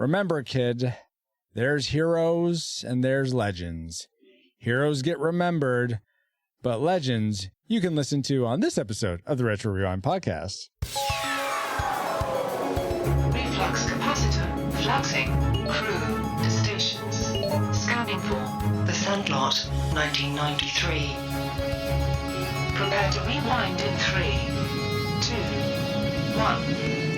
Remember, kid, there's heroes and there's legends. Heroes get remembered, but legends you can listen to on this episode of the Retro Rewind podcast. Reflux capacitor fluxing. Crew to stations. Scanning for the Sandlot, 1993. Prepare to rewind in 3, 2, 1.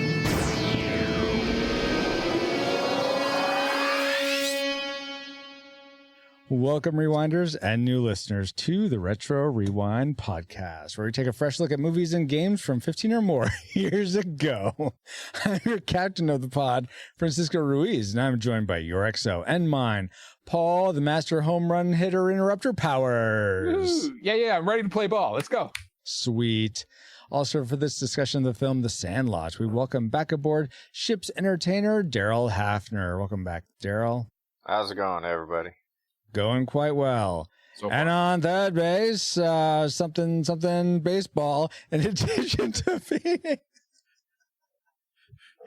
Welcome, Rewinders and new listeners, to the Retro Rewind podcast, where we take a fresh look at movies and games from 15 or more years ago. I'm your captain of the pod, Francisco Ruiz, and I'm joined by your XO and mine, Paul, the master home run hitter interrupter powers. Woo. Yeah, I'm ready to play ball. Let's go. Sweet. Also, for this discussion of the film The Sandlot, we welcome back aboard ship's entertainer, Daryl Hafner. Welcome back, Daryl. How's it going, everybody? Going quite well. So and on third base, something baseball, in addition to Phoenix.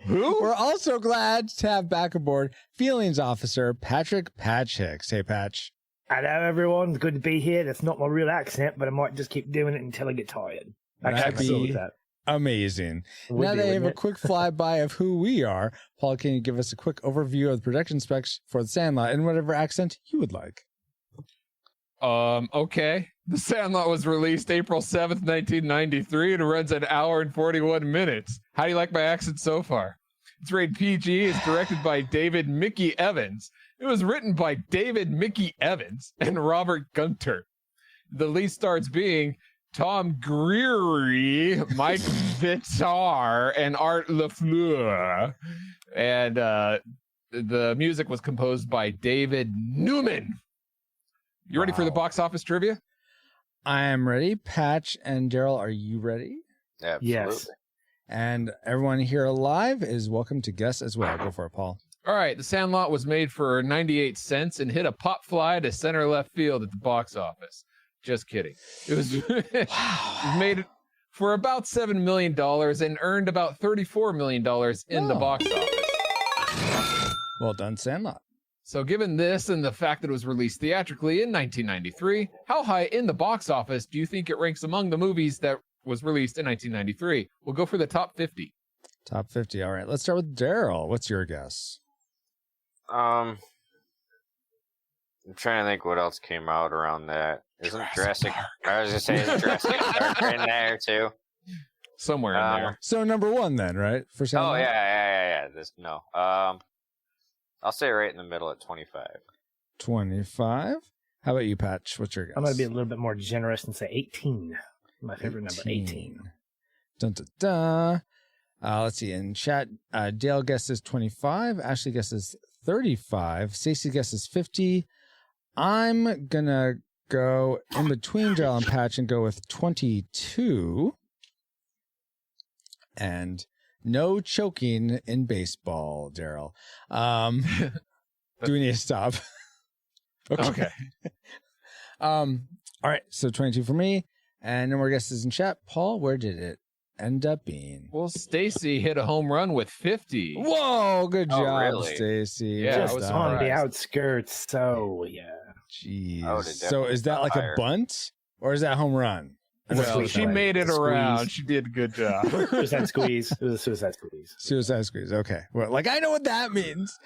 Who? We're also glad to have back aboard Feelings Officer Patrick Patch Hicks. Hey, Patch. Hello, everyone. It's good to be here. That's not my real accent, but I might just keep doing it until I get tired. That'd be amazing. Now they have a quick flyby of who we are. Paul, can you give us a quick overview of the production specs for The Sandlot in whatever accent you would like? Okay. The Sandlot was released April 7th, 1993, and it runs an hour and 41 minutes. How do you like my accent so far? It's rated PG. It's directed by David Mickey Evans. It was written by David Mickey Evans and Robert Gunter. The lead stars being Tom Greery, Mike Vitar, and Art Lafleur. And the music was composed by David Newman. You ready for the box office trivia? I am ready. Patch and Daryl, are you ready? Absolutely. Yes. And everyone here live is welcome to guess as well. Go for it, Paul. All right. The Sandlot was made for 98 cents and hit a pop fly to center left field at the box office. Just kidding. It was made for about $7 million and earned about $34 million in the box office. Well done, Sandlot. So given this and the fact that it was released theatrically in 1993, how high in the box office do you think it ranks among the movies that was released in 1993? We'll go for the top 50. Top 50. All right. Let's start with Daryl. What's your guess? I'm trying to think what else came out around that. Isn't Jurassic Park. I was going to say, is Jurassic Park in there, too? Somewhere in there. So number one then, right? For Sandlot? Oh, yeah. No. I'll say right in the middle at 25. 25. How about you, Patch? What's your guess? I'm going to be a little bit more generous and say 18. My favorite number, 18. Dun, dun, dun. Let's see. In chat, Dale guesses 25. Ashley guesses 35. Stacey guesses 50. I'm going to go in between Daryl and Patch and go with 22. And no choking in baseball, Daryl. Do we need to stop? Okay. All right. So 22 for me. And no more guesses in chat. Paul, where did it end up being? Well, Stacy hit a home run with 50. Whoa, good job, really? Stacy. Yeah, Just I was on the surprised. outskirts, so yeah. Jeez. I would've So is that like higher. a bunt or is that a home run? Well, she made it Squeeze. around. She did a good job. Suicide squeeze. It was a suicide squeeze. Suicide squeeze. Okay. Well, like I know what that means.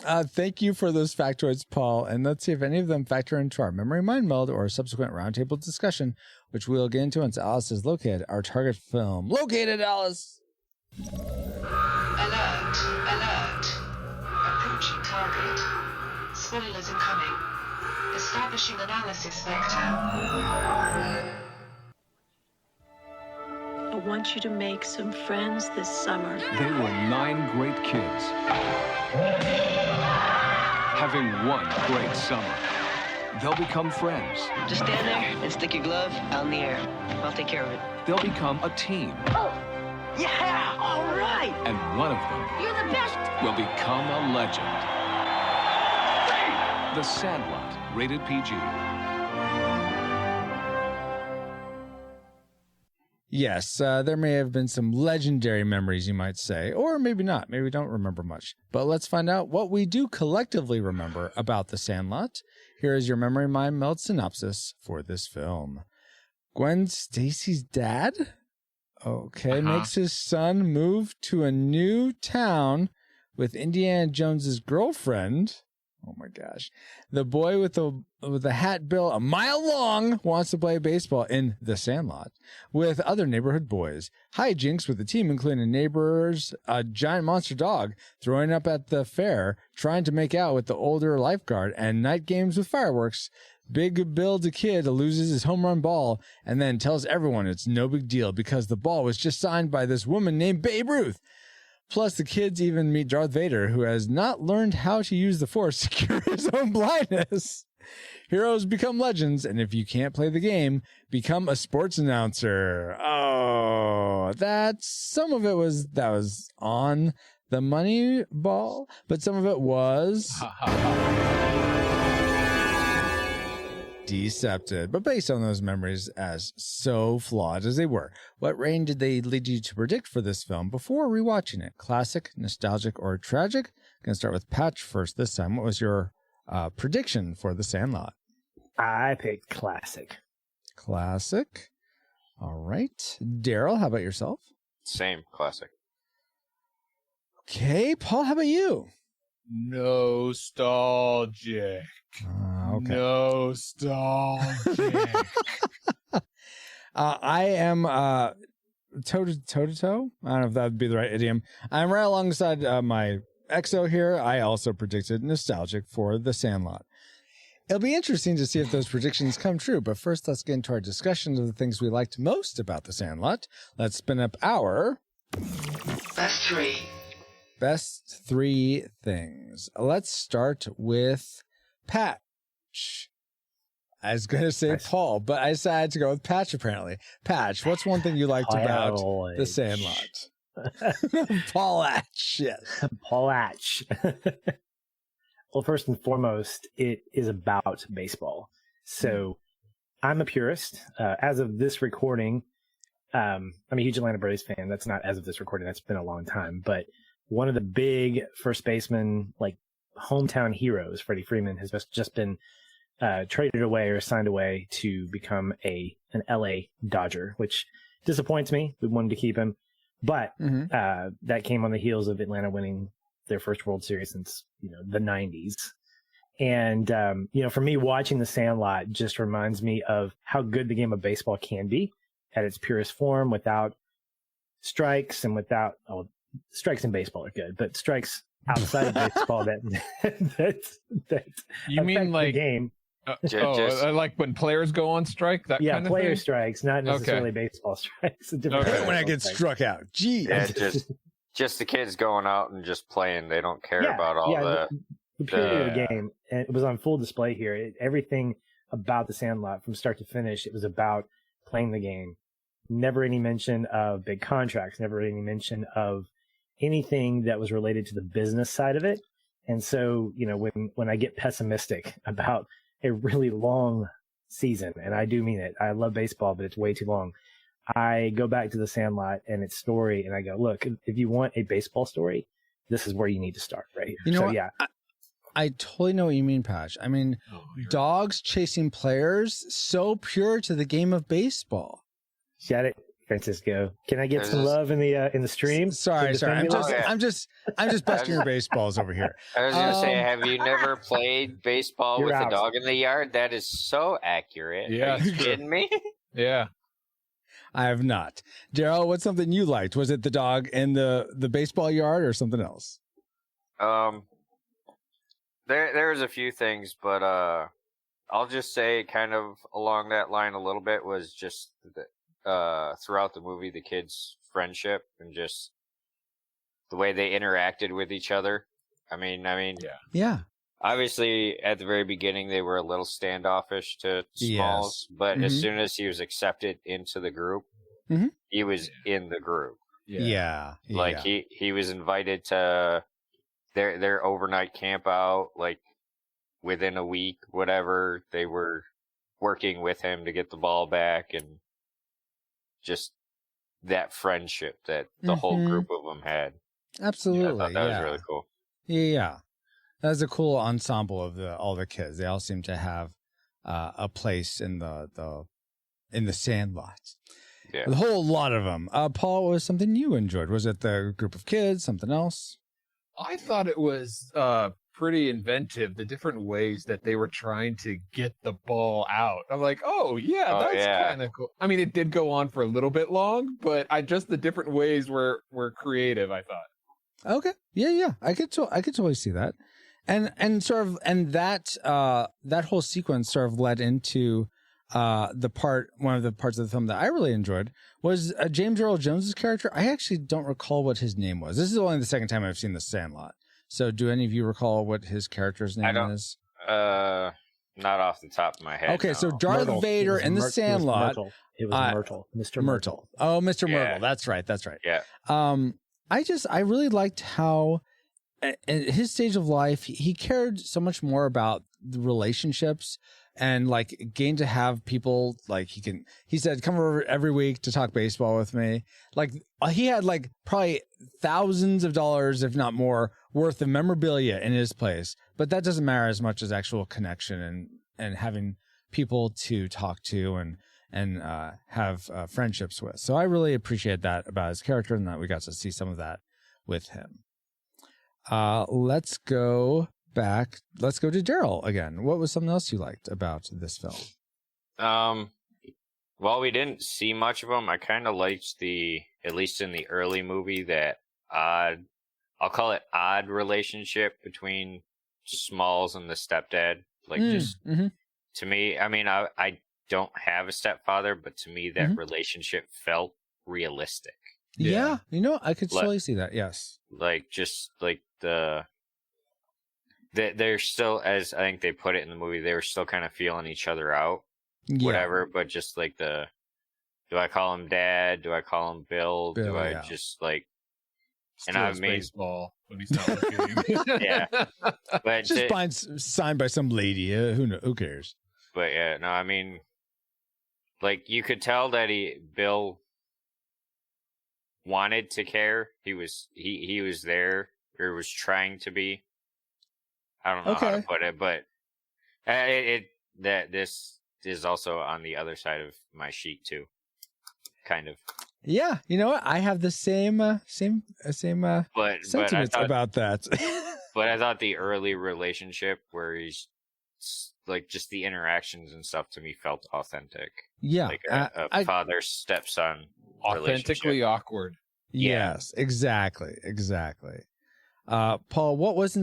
Thank you for those factoids, Paul. And let's see if any of them factor into our memory mind meld or subsequent roundtable discussion, which we'll get into once Alice is located. Our target film. Located, Alice! Alert. Approaching target. Spoilers incoming. Establishing analysis vector. I want you to make some friends this summer. They were 9 great kids having one great summer. They'll become friends. Just stand there and stick your glove out in the air. I'll take care of it. They'll become a team. Oh, yeah, all right. And one of them You're the best. will become a legend. The Sandlot, rated PG. Yes, there may have been some legendary memories, you might say, or maybe not. Maybe we don't remember much. But let's find out what we do collectively remember about The Sandlot. Here is your memory mind meld synopsis for this film. Gwen Stacy's dad, makes his son move to a new town with Indiana Jones's girlfriend. Oh my gosh. The boy with the hat bill a mile long wants to play baseball in The Sandlot with other neighborhood boys. Hijinks with the team, including neighbors, a giant monster dog throwing up at the fair, trying to make out with the older lifeguard, and night games with fireworks. Big Bill the kid loses his home run ball and then tells everyone it's no big deal because the ball was just signed by this woman named Babe Ruth. Plus, the kids even meet Darth Vader, who has not learned how to use the Force to cure his own blindness. Heroes become legends, and if you can't play the game, become a sports announcer. Oh, some of it was on the money ball, but some of it was deceptive. But based on those memories as so flawed as they were, what rating did they lead you to predict for this film before rewatching it? Classic, nostalgic, or tragic? Gonna start with Patch first this time. What was your prediction for The Sandlot? I picked classic. Classic. All right. Daryl, how about yourself? Same, classic. Okay. Paul, how about you? Nostalgic. Okay. Nostalgic. I am toe to toe. I don't know if that would be the right idiom. I'm right alongside my EXO here. I also predicted nostalgic for The Sandlot. It'll be interesting to see if those predictions come true. But first, let's get into our discussions of the things we liked most about The Sandlot. Let's spin up our best three things. Let's start with Patch. I was going to say Paul, but I decided to go with Patch apparently. Patch, what's one thing you liked about The Sandlot? Paul-atch, yes. Paul-atch. Well, first and foremost, it is about baseball. So I'm a purist. As of this recording, I'm a huge Atlanta Braves fan. That's not as of this recording. That's been a long time. But one of the big first baseman, like hometown heroes, Freddie Freeman, has just been traded away or signed away to become an LA Dodger, which disappoints me. We wanted to keep him. But that came on the heels of Atlanta winning their first World Series since, the 90s. And, for me, watching The Sandlot just reminds me of how good the game of baseball can be at its purest form without strikes and strikes in baseball are good, but strikes outside of baseball that you mean like the game. Like when players go on strike, that kind of player thing? strikes, not necessarily baseball strikes. When I get struck out. Gee. Yeah, just the kids going out and just playing. They don't care about all the purity of the game. And it was on full display here. Everything about The Sandlot from start to finish, it was about playing the game. Never any mention of big contracts, never any mention of anything that was related to the business side of it. And so, when I get pessimistic about a really long season, and I do mean it, I love baseball, but it's way too long. I go back to The Sandlot and its story, and I go, look, if you want a baseball story, this is where you need to start right here. Yeah. I totally know what you mean, Patch. I mean, dogs chasing players, so pure to the game of baseball. Got it, Francisco. Can I get some love in the stream? Sorry. I'm just busting your baseballs over here. I was gonna say, have you never played baseball with a dog in the yard? That is so accurate. Yeah, are you kidding me? Yeah. I have not. Daryl, what's something you liked? Was it the dog in the baseball yard or something else? There's a few things, but I'll just say kind of along that line a little bit was just throughout the movie, the kids' friendship and just the way they interacted with each other. I mean, yeah. Obviously, at the very beginning, they were a little standoffish to Smalls, but as soon as he was accepted into the group, he was in the group. Yeah. Like he was invited to their overnight camp out, like within a week, whatever. They were working with him to get the ball back and just that friendship that the whole group of them had. Absolutely. I thought that was really cool. Yeah. That was a cool ensemble of all the kids. They all seem to have a place in the Sandlot. Yeah. The whole lot of them. Paul, what was something you enjoyed? Was it the group of kids? Something else? I thought it was pretty inventive, the different ways that they were trying to get the ball out. I'm like, that's kind of cool. I mean, it did go on for a little bit long, but the different ways were creative, I thought. Okay. Yeah. I could totally see that. And that whole sequence sort of led into one of the parts of the film that I really enjoyed was James Earl Jones's character. I actually don't recall what his name was. This is only the second time I've seen The Sandlot. So do any of you recall what his character's name is? Not off the top of my head. Okay, no. So Darth Vader in The Sandlot. It was Myrtle. Mr. Myrtle. Oh, Mr. Yeah. Myrtle. That's right. Yeah. I really liked how at his stage of life, he cared so much more about the relationships and like getting to have people like he said, come over every week to talk baseball with me. Like he had like probably thousands of dollars, if not more, worth of memorabilia in his place. But that doesn't matter as much as actual connection and having people to talk to and have friendships with. So I really appreciate that about his character and that we got to see some of that with him. Let's go back. Let's go to Daryl again. What was something else you liked about this film? Well, we didn't see much of them. I kind of liked at least in the early movie, that I'll call it odd relationship between Smalls and the stepdad. Like to me, I mean, I don't have a stepfather, but to me that relationship felt realistic. Yeah. I could totally see that. Yes. Like just like they're still, as I think they put it in the movie, they were still kind of feeling each other out, whatever. But just like do I call him Dad? Do I call him Bill? Do I just like? And I mean, baseball when he's not looking. Yeah, but just signed by some lady. Who cares? But yeah, no, I mean, like you could tell that Bill wanted to care. He was there, or was trying to be. I don't know how to put it, but this is also on the other side of my sheet too, kind of. Yeah, you know what? I have the same sentiments about that. But I thought the early relationship where he's like just the interactions and stuff to me felt authentic. Yeah, like a father stepson. Authentically awkward. Yes, exactly. Paul, what was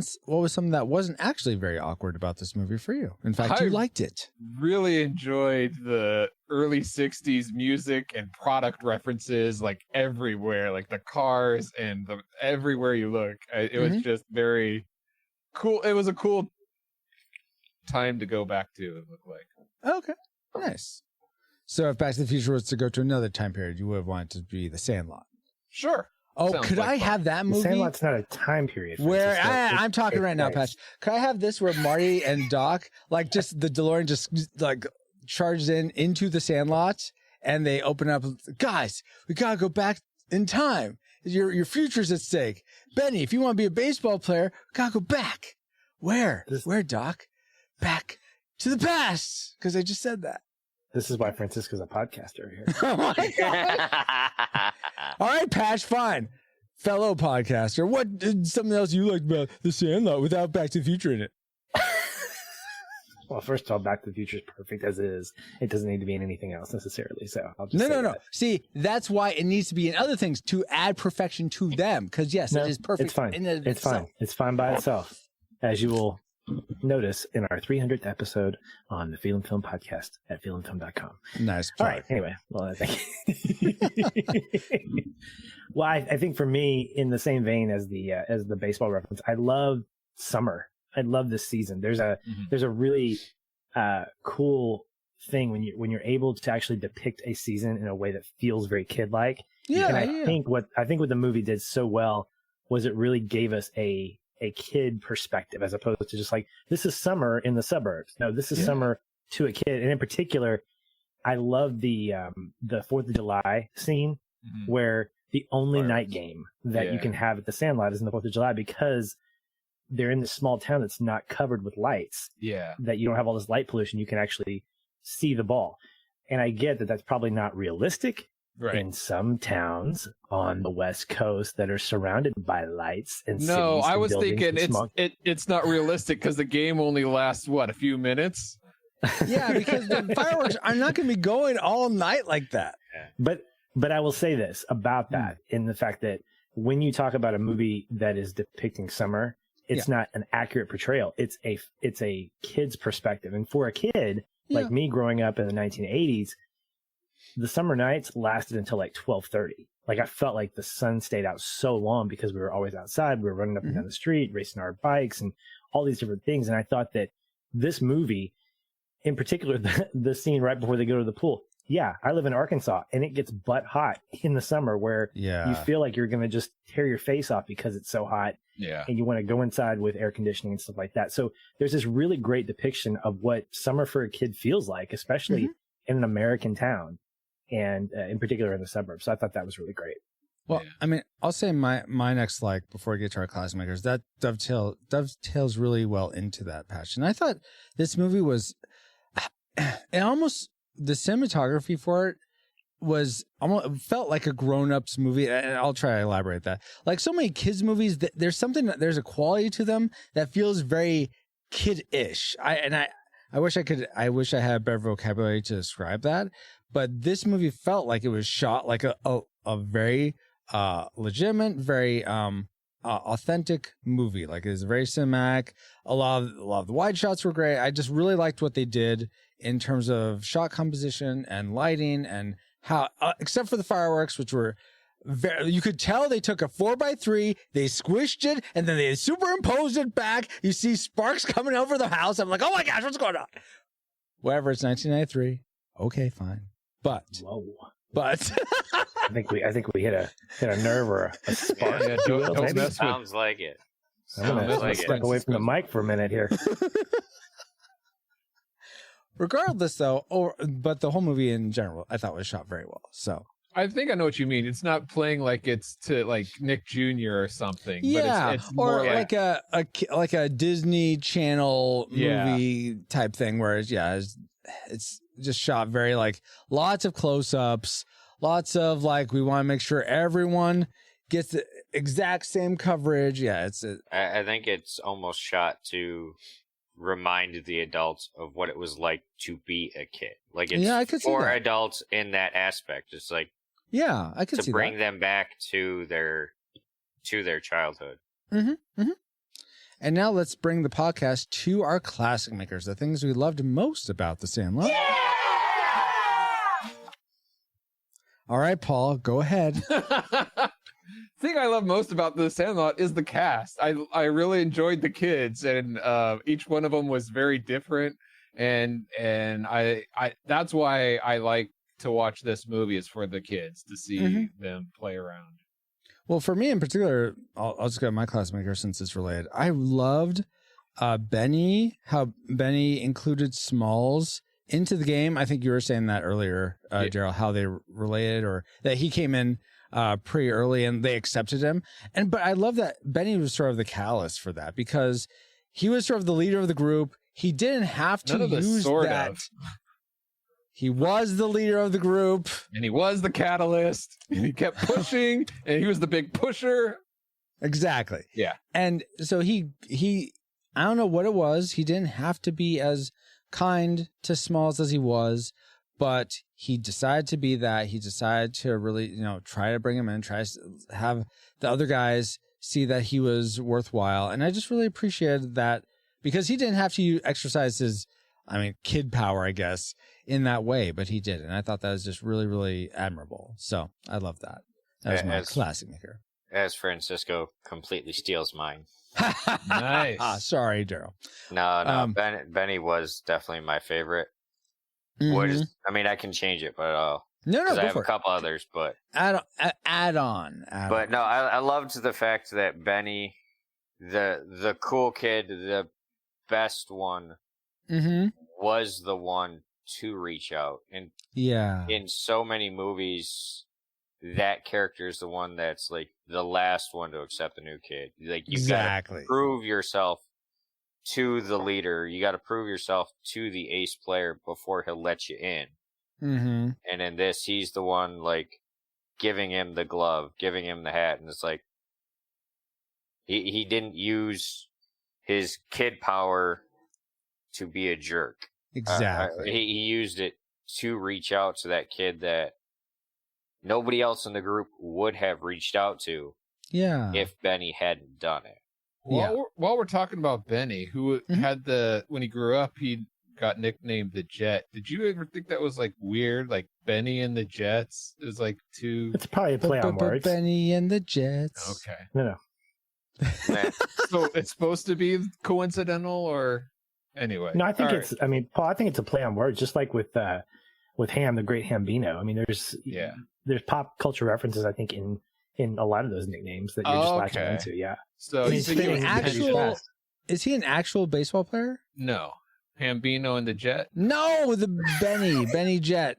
something that wasn't actually very awkward about this movie for you? In fact, you liked it. Really enjoyed the early 60s music and product references like everywhere, like the cars and everywhere you look. It was just very cool. It was a cool time to go back to, it looked like. Okay, nice. So if Back to the Future was to go to another time period, you would have wanted to be The Sandlot. Sure. Oh, could I have that movie? The Sandlot's not a time period. Where I'm talking right now, Patch. Could I have this where Marty and Doc, like just the DeLorean just like charges into the Sandlot and they open up, guys, we gotta go back in time. Your future's at stake. Benny, if you want to be a baseball player, we gotta go back. Where, Doc? Back to the past. Because I just said that. This is why Francisco's a podcaster here. Oh my God. All right, Patch, fine. Fellow podcaster, what something else you liked about The Sandlot without Back to the Future in it? Well, first of all, Back to the Future is perfect as is. It doesn't need to be in anything else necessarily. So I'll just No. See, that's why it needs to be in other things to add perfection to them. Because yes, it is perfect. It's fine. It's fine. It's fine by itself, as you will notice in our 300th episode on the Feel and Film podcast at feelandfilm.com. Nice. All right. Anyway, well, thank you. Well, I think for me, in the same vein as the baseball reference, I love summer. I love this season. There's a really cool thing when you're able to actually depict a season in a way that feels very kid-like. Yeah. And I think what the movie did so well was it really gave us a kid perspective, as opposed to just like, this is summer in the suburbs. No, this is summer to a kid. And in particular, I love the 4th of July scene where the only night Fireworks. game that you can have at the Sandlot is in the 4th of July because they're in this small town that's not covered with lights. Yeah. That you don't have all this light pollution. You can actually see the ball. And I get that that's probably not realistic in some towns on the West Coast that are surrounded by lights and No, cities I and was buildings thinking and smog. it's not realistic because the game only lasts, a few minutes? Yeah, because the fireworks are not going to be going all night like that. But I will say this about that in the fact that when you talk about a movie that is depicting summer, it's not an accurate portrayal. It's a kid's perspective. And for a kid like me growing up in the 1980s, the summer nights lasted until like 12:30. Like I felt like the sun stayed out so long because we were always outside. We were running up and down the street, racing our bikes and all these different things. And I thought that this movie, in particular, the scene right before they go to the pool. Yeah, I live in Arkansas and it gets butt hot in the summer where you feel like you're going to just tear your face off because it's so hot. Yeah. And you want to go inside with air conditioning and stuff like that. So there's this really great depiction of what summer for a kid feels like, especially in an American town and in particular in the suburbs. So I thought that was really great. Well, I mean, I'll say my next before we get to our classic makers, that dovetails really well into that passion. I thought this movie was, it almost, the cinematography for it was almost felt like a grown-ups movie, and I'll try to elaborate that. Like so many kids movies, there's a quality to them that feels very kid-ish. I wish I had a better vocabulary to describe that, but this movie felt like it was shot like a very legitimate, very authentic movie. Like it was very cinematic. A lot of the wide shots were great. I just really liked what they did in terms of shot composition and lighting and how, except for the fireworks, which were you could tell they took a 4x3, they squished it, and then they superimposed it back. You see sparks coming over the house. I'm like, oh my gosh, what's going on? Whatever, it's 1993. Okay, fine. But I think we hit a nerve or a spark. Yeah, don't mess with. Sounds like it. I'm gonna step away from the mic for a minute here. Regardless, though, but the whole movie in general, I thought was shot very well. So I think I know what you mean. It's not playing like it's to like Nick Jr. or something. Yeah, but it's more like a Disney Channel movie type thing, where it's just shot very like lots of close-ups, lots of like we want to make sure everyone gets the exact same coverage. Yeah, I think it's almost shot to remind the adults of what it was like to be a kid. Like it's for adults in that aspect. It's like I could to bring them back to their childhood. Mm-hmm. Mm-hmm. And now let's bring the podcast to our classic makers, the things we loved most about The Sandlot. Yeah! All right, Paul, go ahead. The thing I love most about The Sandlot is the cast. I really enjoyed the kids, and each one of them was very different. And I that's why I like to watch this movie, is for the kids to see them play around. Well, for me in particular, I'll just go to my classmaker since it's related. I loved Benny, how Benny included Smalls into the game. I think you were saying that earlier, Daryl, how they related, or that he came in pretty early and they accepted him. But I love that Benny was sort of the catalyst for that, because he was sort of the leader of the group. He didn't have to use that. He was the leader of the group. And he was the catalyst. And he kept pushing. And he was the big pusher. Exactly. Yeah. And so he I don't know what it was. He didn't have to be as kind to Smalls as he was, but he decided to be that. He decided to really, try to bring him in, try to have the other guys see that he was worthwhile. And I just really appreciated that, because he didn't have to exercise his, kid power, I guess, in that way, but he did. And I thought that was just really, really admirable. So I love that. That was my classic maker. As Francisco completely steals mine. Nice. Sorry, Daryl. No, Benny was definitely my favorite. I can change it, but no, I have a couple others, but add on. No, I loved the fact that Benny, the cool kid, the best one, was the one to reach out. And in so many movies, that character is the one that's like the last one to accept the new kid. Like you Exactly. gotta prove yourself to the leader. You got to prove yourself to the ace player before he'll let you in. Mm-hmm. And in this, he's the one like giving him the glove, giving him the hat, and it's like he didn't use his kid power to be a jerk. Exactly. He used it to reach out to that kid that nobody else in the group would have reached out to if Benny hadn't done it. While we're talking about Benny, who had when he grew up, he got nicknamed the Jet. Did you ever think that was like weird? Like Benny and the Jets is like two. It's probably a play on words. Benny and the Jets. Okay. No. So it's supposed to be coincidental, or anyway? No, I think it's. I mean, Paul, I think it's a play on words, just like with Ham, the Great Hambino. I mean, there's pop culture references, I think, in a lot of those nicknames that you're just latching into. Yeah. So is he an actual baseball player? No, Hambino and the Jet. No, the Benny Jet.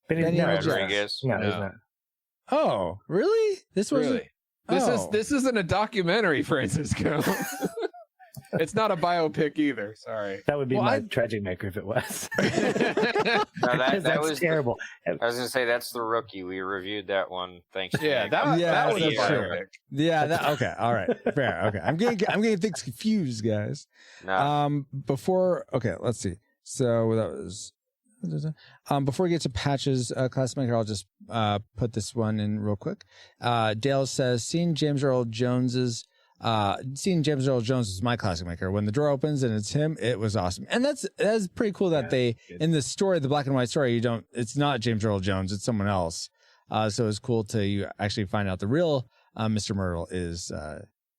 Benny Rodriguez. No, he's not. Oh, really? This was really. This isn't a documentary, Francisco. It's not a biopic either. Sorry. That would be my tragic maker if it was. No, that was terrible. I was going to say that's the Rookie. We reviewed that one. Thanks. Yeah, that was a biopic. Yeah. Okay. All right. Fair. Okay. I'm getting things confused, guys. No. Let's see. So that was. Before we get to Patch's classmaker, I'll just put this one in real quick. Dale says, seeing James Earl Jones is my classic maker. When the door opens and it's him, it was awesome. And that's pretty cool that in the story, the black and white story, it's not James Earl Jones, it's someone else. So it's cool to actually find out the real Mr. Myrtle is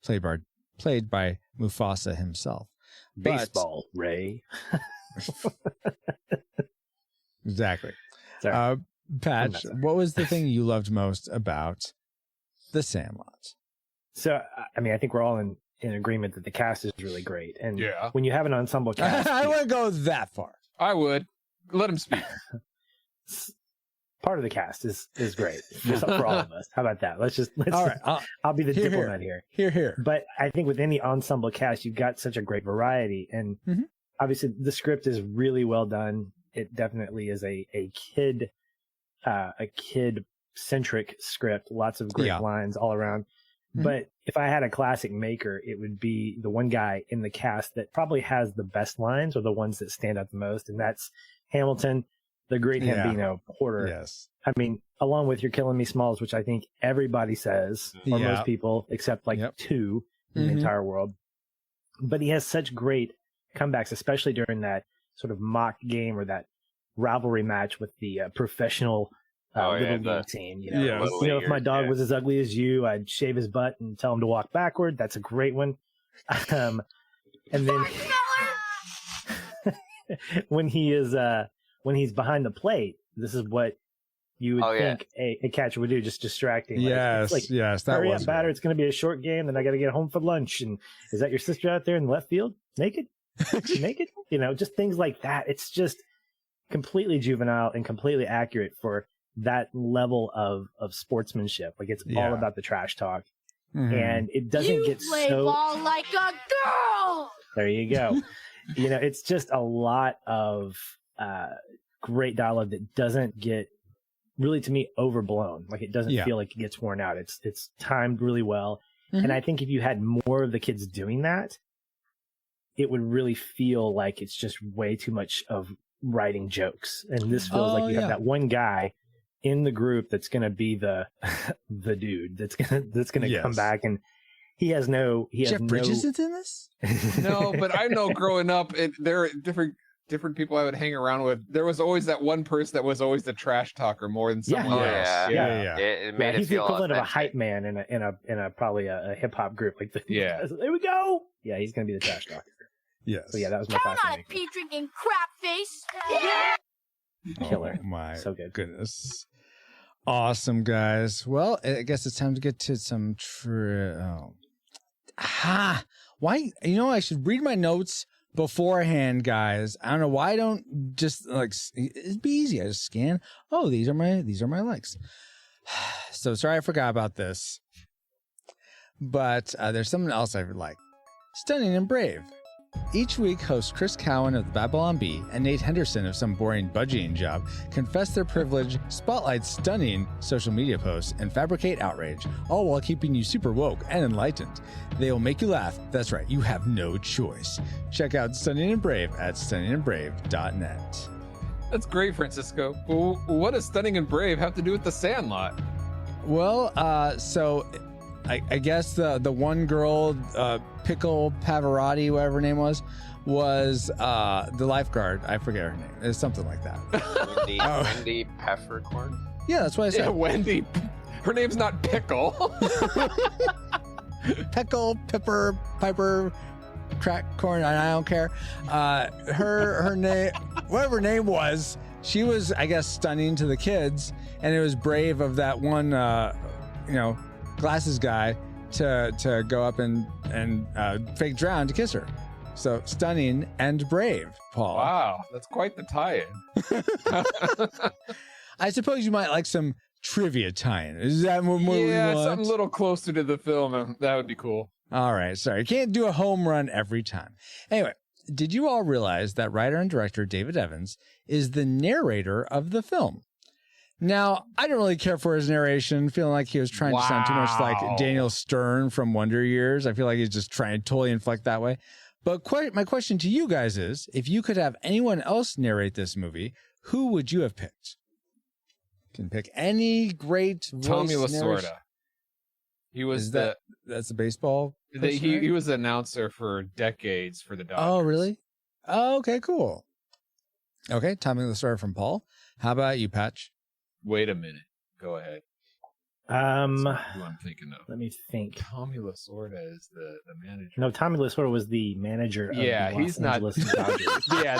played by Mufasa himself. Baseball, Ray. Exactly. Sorry. Patch, what was the thing you loved most about The Sandlot? So, I mean, I think we're all in agreement that the cast is really great. And when you have an ensemble cast... I wouldn't go that far. I would. Let him speak. Part of the cast is great. Just for all of us. How about that? All right. I'll be the diplomat here. Here. But I think with any ensemble cast, you've got such a great variety. And obviously, the script is really well done. It definitely is a kid-centric script. Lots of great lines all around. But if I had a classic maker, it would be the one guy in the cast that probably has the best lines or the ones that stand out the most. And that's Hamilton, the great Hambino Porter. Yes. I mean, along with You're Killing Me Smalls, which I think everybody says, or most people, except two in the entire world. But he has such great comebacks, especially during that sort of mock game or that rivalry match with the professional little league team. If my dog was as ugly as you, I'd shave his butt and tell him to walk backward. That's a great one. And then when he's behind the plate, this is what you would think a catcher would do, just distracting. Yes, yes. Hurry up, batter. It's going to be a short game. Then I got to get home for lunch. And is that your sister out there in the left field? Naked? Naked? Just things like that. It's just completely juvenile and completely accurate for that level of sportsmanship. Like it's all about the trash talk. And it doesn't get play ball like a girl. There you go. It's just a lot of great dialogue that doesn't get really, to me, overblown. Like it doesn't feel like it gets worn out. It's timed really well. And I think if you had more of the kids doing that, it would really feel like it's just way too much of writing jokes. And this feels like you have that one guy in the group that's going to be the dude that's going to come back, and he has Jeff Bridges is in this. No, but I know growing up, there are different people I would hang around with. There was always that one person that was always the trash talker more than someone else. It made it he's the feel equivalent authentic. of a hype man in a probably a hip hop group. Like there we go. Yeah, he's going to be the trash talker. Yes. So that was my Count on classic. it, pea drinking crap face. Yeah. Killer. Oh my so good. Goodness. Awesome, guys. Well, I guess it's time to get to some why? I should read my notes beforehand, guys. I don't know why I don't just it'd be easy. I just scan. Oh, these are my likes. So sorry I forgot about this. But there's something else I would like. Stunning and Brave. Each week, hosts Chris Cowan of the Babylon Bee and Nate Henderson of Some Boring Budgeting Job confess their privilege, spotlight stunning social media posts, and fabricate outrage, all while keeping you super woke and enlightened. They will make you laugh. That's right, you have no choice. Check out Stunning and Brave at stunningandbrave.net. That's great, Francisco. Well, what does Stunning and Brave have to do with the Sandlot? Well, so I guess the one girl, Pickle Pavarotti, whatever her name was the lifeguard. I forget her name. It's something like that. Wendy Peppercorn? Yeah, that's what I said. Yeah, Wendy. Her name's not Pickle. Pickle, Pepper, Piper, Crack Corn, I don't care. Her name, whatever her name was, she was, I guess, stunning to the kids, and it was brave of that one, glasses guy to go up and fake drown to kiss her. So stunning and brave, Paul. Wow, that's quite the tie-in. I suppose you might like some trivia tie-in. Is that what you want? Something a little closer to the film. That would be cool. All right, sorry. Can't do a home run every time. Anyway, did you all realize that writer and director David Evans is the narrator of the film? Now, I don't really care for his narration, feeling like he was trying to sound too much like Daniel Stern from Wonder Years. I feel like he's just trying to totally inflect that way. But my question to you guys is, if you could have anyone else narrate this movie, who would you have picked? You can pick any great voice Tommy narration. Lasorda. He was that's the baseball? He was the announcer for decades for the Dodgers. Oh, really? Oh, okay, cool. Okay, Tommy Lasorda from Paul. How about you, Patch? Wait a minute. Go ahead. Who I'm thinking of. Let me think. Tommy Lasorda is the manager. No, Tommy Lasorda was the manager of the he's Los Angeles Dodgers.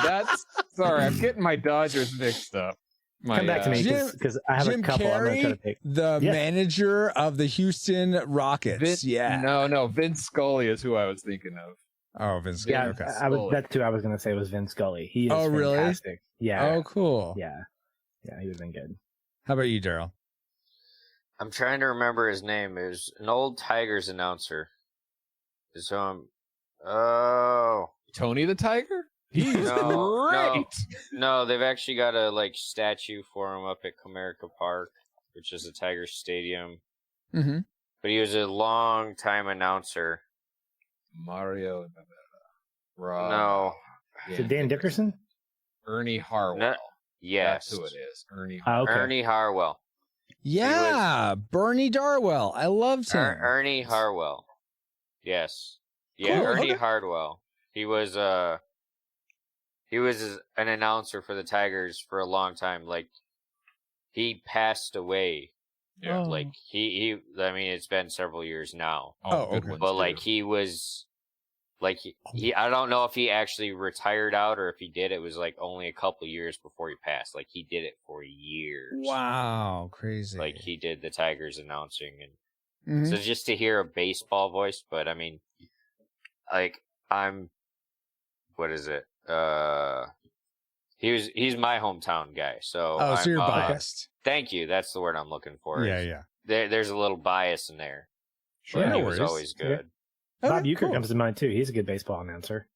that's... Sorry, I'm getting my Dodgers mixed up. Come back to me, because I have Jim a couple Carrey, I'm going to try to pick. The manager of the Houston Rockets. No, Vince Scully is who I was thinking of. Oh, Vince Scully. Yeah, okay. that's who I was going to say was Vince Scully. He is fantastic. Really? Yeah. Oh, cool. Yeah, he would have been good. How about you, Daryl? I'm trying to remember his name. It was an old Tigers announcer. So Tony the Tiger? He's great. No, they've actually got a statue for him up at Comerica Park, which is a Tigers stadium. Mm-hmm. But he was a long time announcer. Mario. No. Is it Dan Dickerson? Ernie Harwell. No, yes. That's who it is. Ernie Harwell. Harwell. Ernie Harwell. Yeah, Bernie Darwell. I loved him. Ernie Harwell. Yes. Yeah, Cool. Ernie Okay. Harwell. He was an announcer for the Tigers for a long time. He passed away. Yeah. Oh. He I mean, it's been several years now. Okay. But he was he I don't know if he actually retired out or if he did. It was only a couple years before he passed. He did it for years. Wow, crazy. He did the Tigers announcing, and so just to hear a baseball voice. But I mean, what is it? He's my hometown guy. So so you're biased. Thank you. That's the word I'm looking for. Yeah. There's a little bias in there. Sure, But no he was worries. always good. Bob Okay, Uecker cool. comes to mind too. He's a good baseball announcer.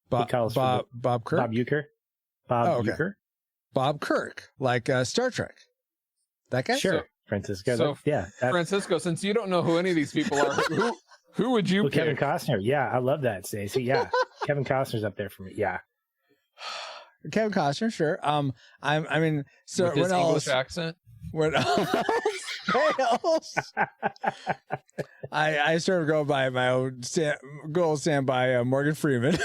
Bob Kirk. Bob Uecker. Bob okay. Uecker. Bob Kirk, like Star Trek. That guy? Sure. Francisco. So, that's Francisco, since you don't know who any of these people are, who would you pick? Kevin Costner. Yeah, I love that, Stacey. Yeah. Kevin Costner's up there for me. Yeah. Kevin Costner, sure. I mean, so With his what else? English accent? What else? I sort of go by my own goal stand by Morgan Freeman.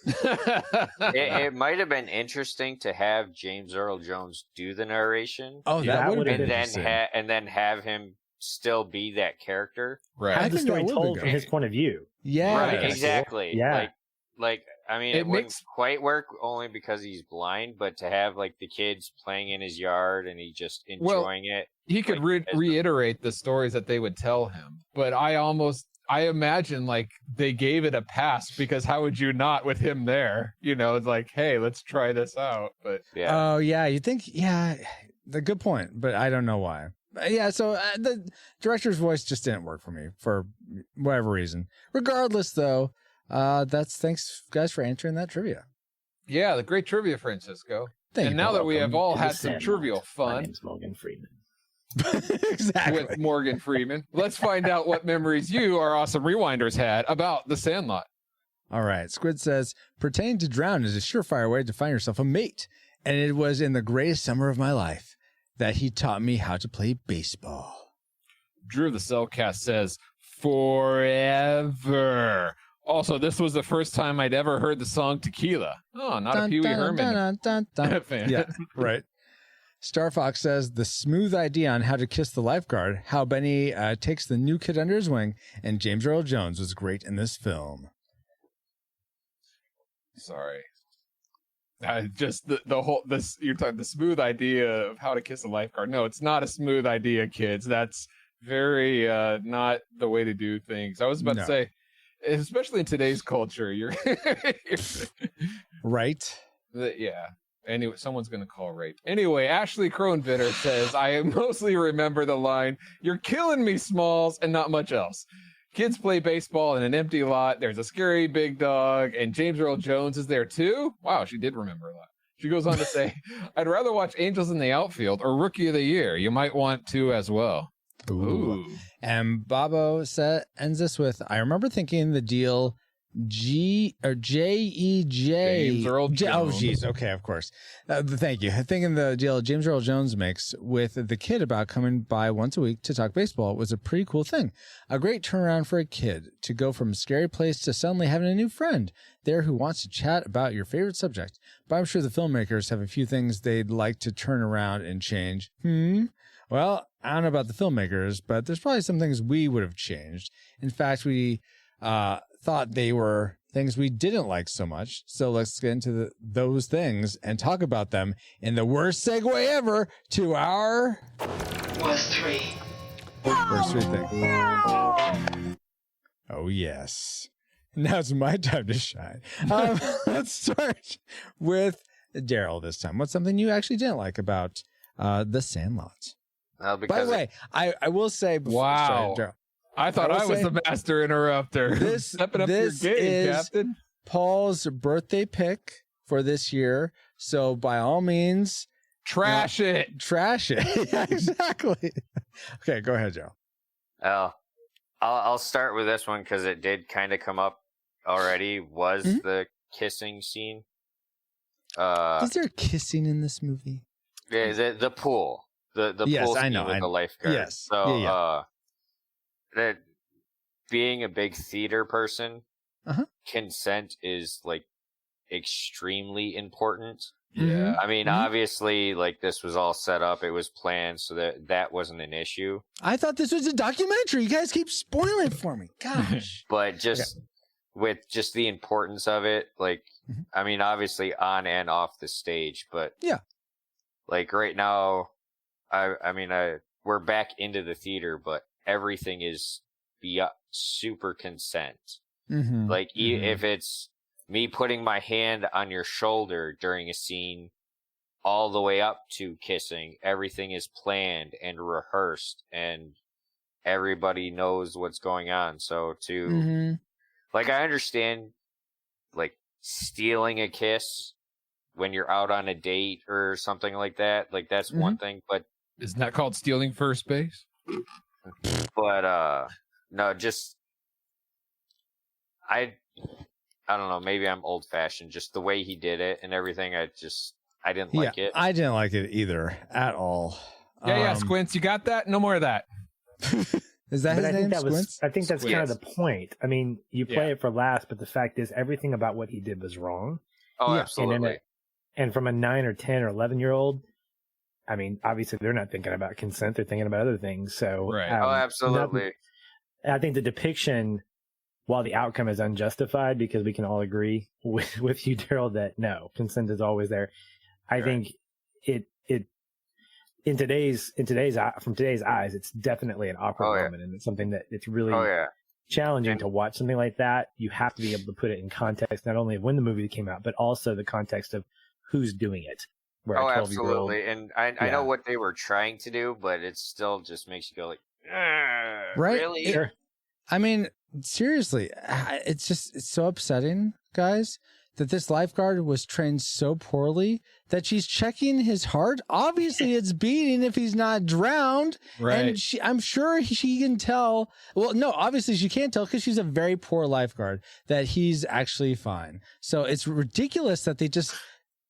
It might have been interesting to have James Earl Jones do the narration. Oh, Yeah, that would have and been then interesting. and then have him still be that character. Right. Have the think that story would be told good. from his point of view. Yeah, Right, Yes. exactly. Yeah. I mean, It it wouldn't makes- quite work only because he's blind, but to have the kids playing in his yard and he just enjoying it. He could as the- reiterate the stories that they would tell him, but I imagine they gave it a pass because how would you not with him there? It's hey, let's try this out. But Yeah. Oh, yeah. You think, yeah. The good point, but I don't know why. Yeah, so the director's voice just didn't work for me for whatever reason. Regardless, though, thanks guys for answering that trivia. Yeah, the great trivia, Francisco. Thank and you, now Paul. that we have all Welcome to had the some Sandlot. trivial My fun name's Morgan Freeman. Exactly. with Morgan Freeman, let's find out what memories you, our awesome rewinders, had about The Sandlot. All right. Squid says, pretending to drown is a surefire way to find yourself a mate. And it was in the greatest summer of my life that he taught me how to play baseball. Drew the Cellcast says, forever. Also, this was the first time I'd ever heard the song Tequila. Oh, not a Pee Wee Herman fan. Yeah, right. Star Fox says, the smooth idea on how to kiss the lifeguard, how Benny takes the new kid under his wing, and James Earl Jones was great in this film. Sorry. Just the whole, you're talking the smooth idea of how to kiss a lifeguard. No, it's not a smooth idea, kids. That's very not the way to do things. I was about to say, especially in today's culture, you're right. Yeah. Anyway, someone's going to call rape. Anyway, Ashley Kronvitter says, I mostly remember the line, "You're killing me, Smalls," and not much else. Kids play baseball in an empty lot. There's a scary big dog, and James Earl Jones is there too. Wow, she did remember a lot. She goes on to say, I'd rather watch Angels in the Outfield or Rookie of the Year. You might want to as well. Ooh. And Bobo ends this with, I remember thinking the deal James Earl Jones. Oh, geez. Okay, of course. Thank you. Thinking the deal James Earl Jones makes with the kid about coming by once a week to talk baseball was a pretty cool thing. A great turnaround for a kid to go from a scary place to suddenly having a new friend there who wants to chat about your favorite subject. But I'm sure the filmmakers have a few things they'd like to turn around and change. Well, I don't know about the filmmakers, but there's probably some things we would have changed. In fact, we thought they were things we didn't like so much. So let's get into those things and talk about them in the worst segue ever to our Worst three. worst three things. Oh, yes. Now it's my time to shine. Let's start with Daryl this time. What's something you actually didn't like about The Sandlot? By the way, I will say before, wow. Daryl, I thought I was the master interrupter. Stepping up your game, Captain. Paul's birthday pick for this year. So by all means, trash it. Trash it. Yeah, exactly. Okay, go ahead, Joe. I'll start with this one because it did kind of come up already. Was the kissing scene? Is there kissing in this movie? Yeah, the pool. The yes, pool I scene know. with the lifeguard. Yes. So that being a big theater person, consent is like extremely important. Yeah. I mean, obviously, like this was all set up. It was planned so that wasn't an issue. I thought this was a documentary. You guys keep spoiling it for me. Gosh. But just with just the importance of it, like, I mean, obviously on and off the stage, but like right now, I mean, we're back into the theater, but everything is super consent. Like if it's me putting my hand on your shoulder during a scene all the way up to kissing, everything is planned and rehearsed and everybody knows what's going on. So like, I understand like stealing a kiss when you're out on a date or something like that. Like that's one thing, but isn't that called stealing first base? But no, just I don't know, maybe I'm old fashioned, just the way he did it and everything. I didn't like it. I didn't like it either at all. Yeah, Squints, you got that? No more of that. Is that his name? Squints? I think that's Squints. kind of the point. I mean, you play it for laughs, but the fact is everything about what he did was wrong. Oh, absolutely. And from a 9 or 10 or 11-year-old, I mean, obviously they're not thinking about consent; they're thinking about other things. So, right. Absolutely. I think the depiction, while the outcome is unjustified, because we can all agree with you, Daryl, that no, consent is always there. I think it from today's eyes, it's definitely an awkward moment, and it's something that it's really challenging to watch something like that. You have to be able to put it in context, not only of when the movie came out, but also the context of who's doing it. where a 12-year-old. Absolutely. And I know what they were trying to do, but it still just makes you go like, right? Really? Sure. I mean, seriously, it's so upsetting, guys, that this lifeguard was trained so poorly that she's checking his heart. Obviously, it's beating if he's not drowned. Right. And I'm sure she can tell. Well, no, obviously she can't tell because she's a very poor lifeguard that he's actually fine. So it's ridiculous that they just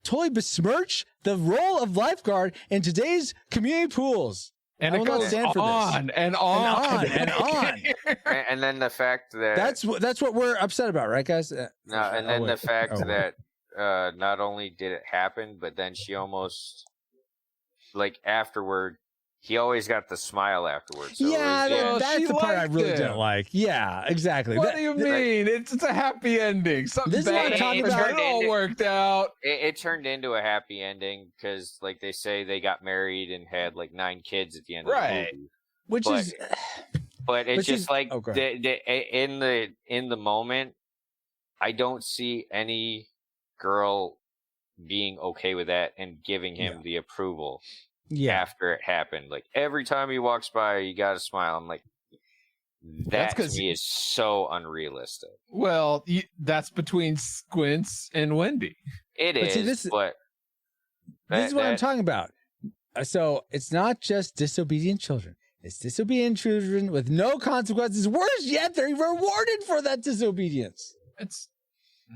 totally besmirch the role of lifeguard in today's community pools. And it goes on and on and on. And then the fact that That's what we're upset about, right, guys? No, and then the fact that not only did it happen, but then she almost, like, afterward, he always got the smile afterwards. So that's the part I really didn't like. Yeah, exactly. What do you mean? It's a happy ending. Something This is what I'm talking about. It all worked out. It turned into a happy ending because, like, they say they got married and had like 9 kids at the end of the movie. But it's just like in the moment, I don't see any girl being okay with that and giving him the approval. After it happened, like every time he walks by, you got to smile. I'm like, that to me is so unrealistic. Well, that's between Squints and Wendy. It is, this is what I'm talking about. So it's not just disobedient children. It's disobedient children with no consequences. Worse yet, they're rewarded for that disobedience. It's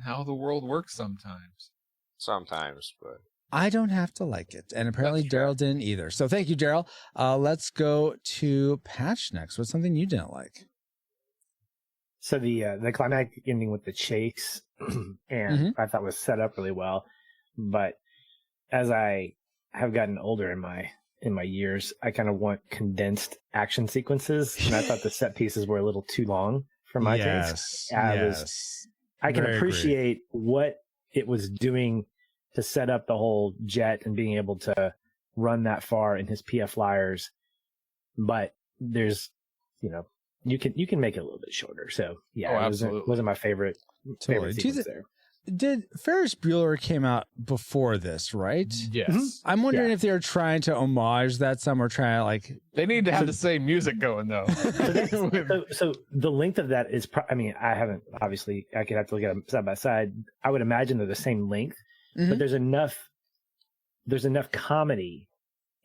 how the world works sometimes. Sometimes, but I don't have to like it. And apparently Daryl didn't either. So thank you, Daryl. Let's go to Patch next. What's something you didn't like? So the climactic ending with the chase and I thought was set up really well. But as I have gotten older in my years, I kind of want condensed action sequences. And I thought the set pieces were a little too long for my taste. I can appreciate what it was doing to set up the whole jet and being able to run that far in his PF flyers. But there's, you can make it a little bit shorter. So yeah, it wasn't my favorite sequence there. Did Ferris Bueller came out before this, right? Yes. Mm-hmm. I'm wondering if they're trying to homage that some or trying to like. They need to have the same music going though. so the length of that is, I haven't, obviously I could have to look at them side by side. I would imagine they're the same length, but there's enough comedy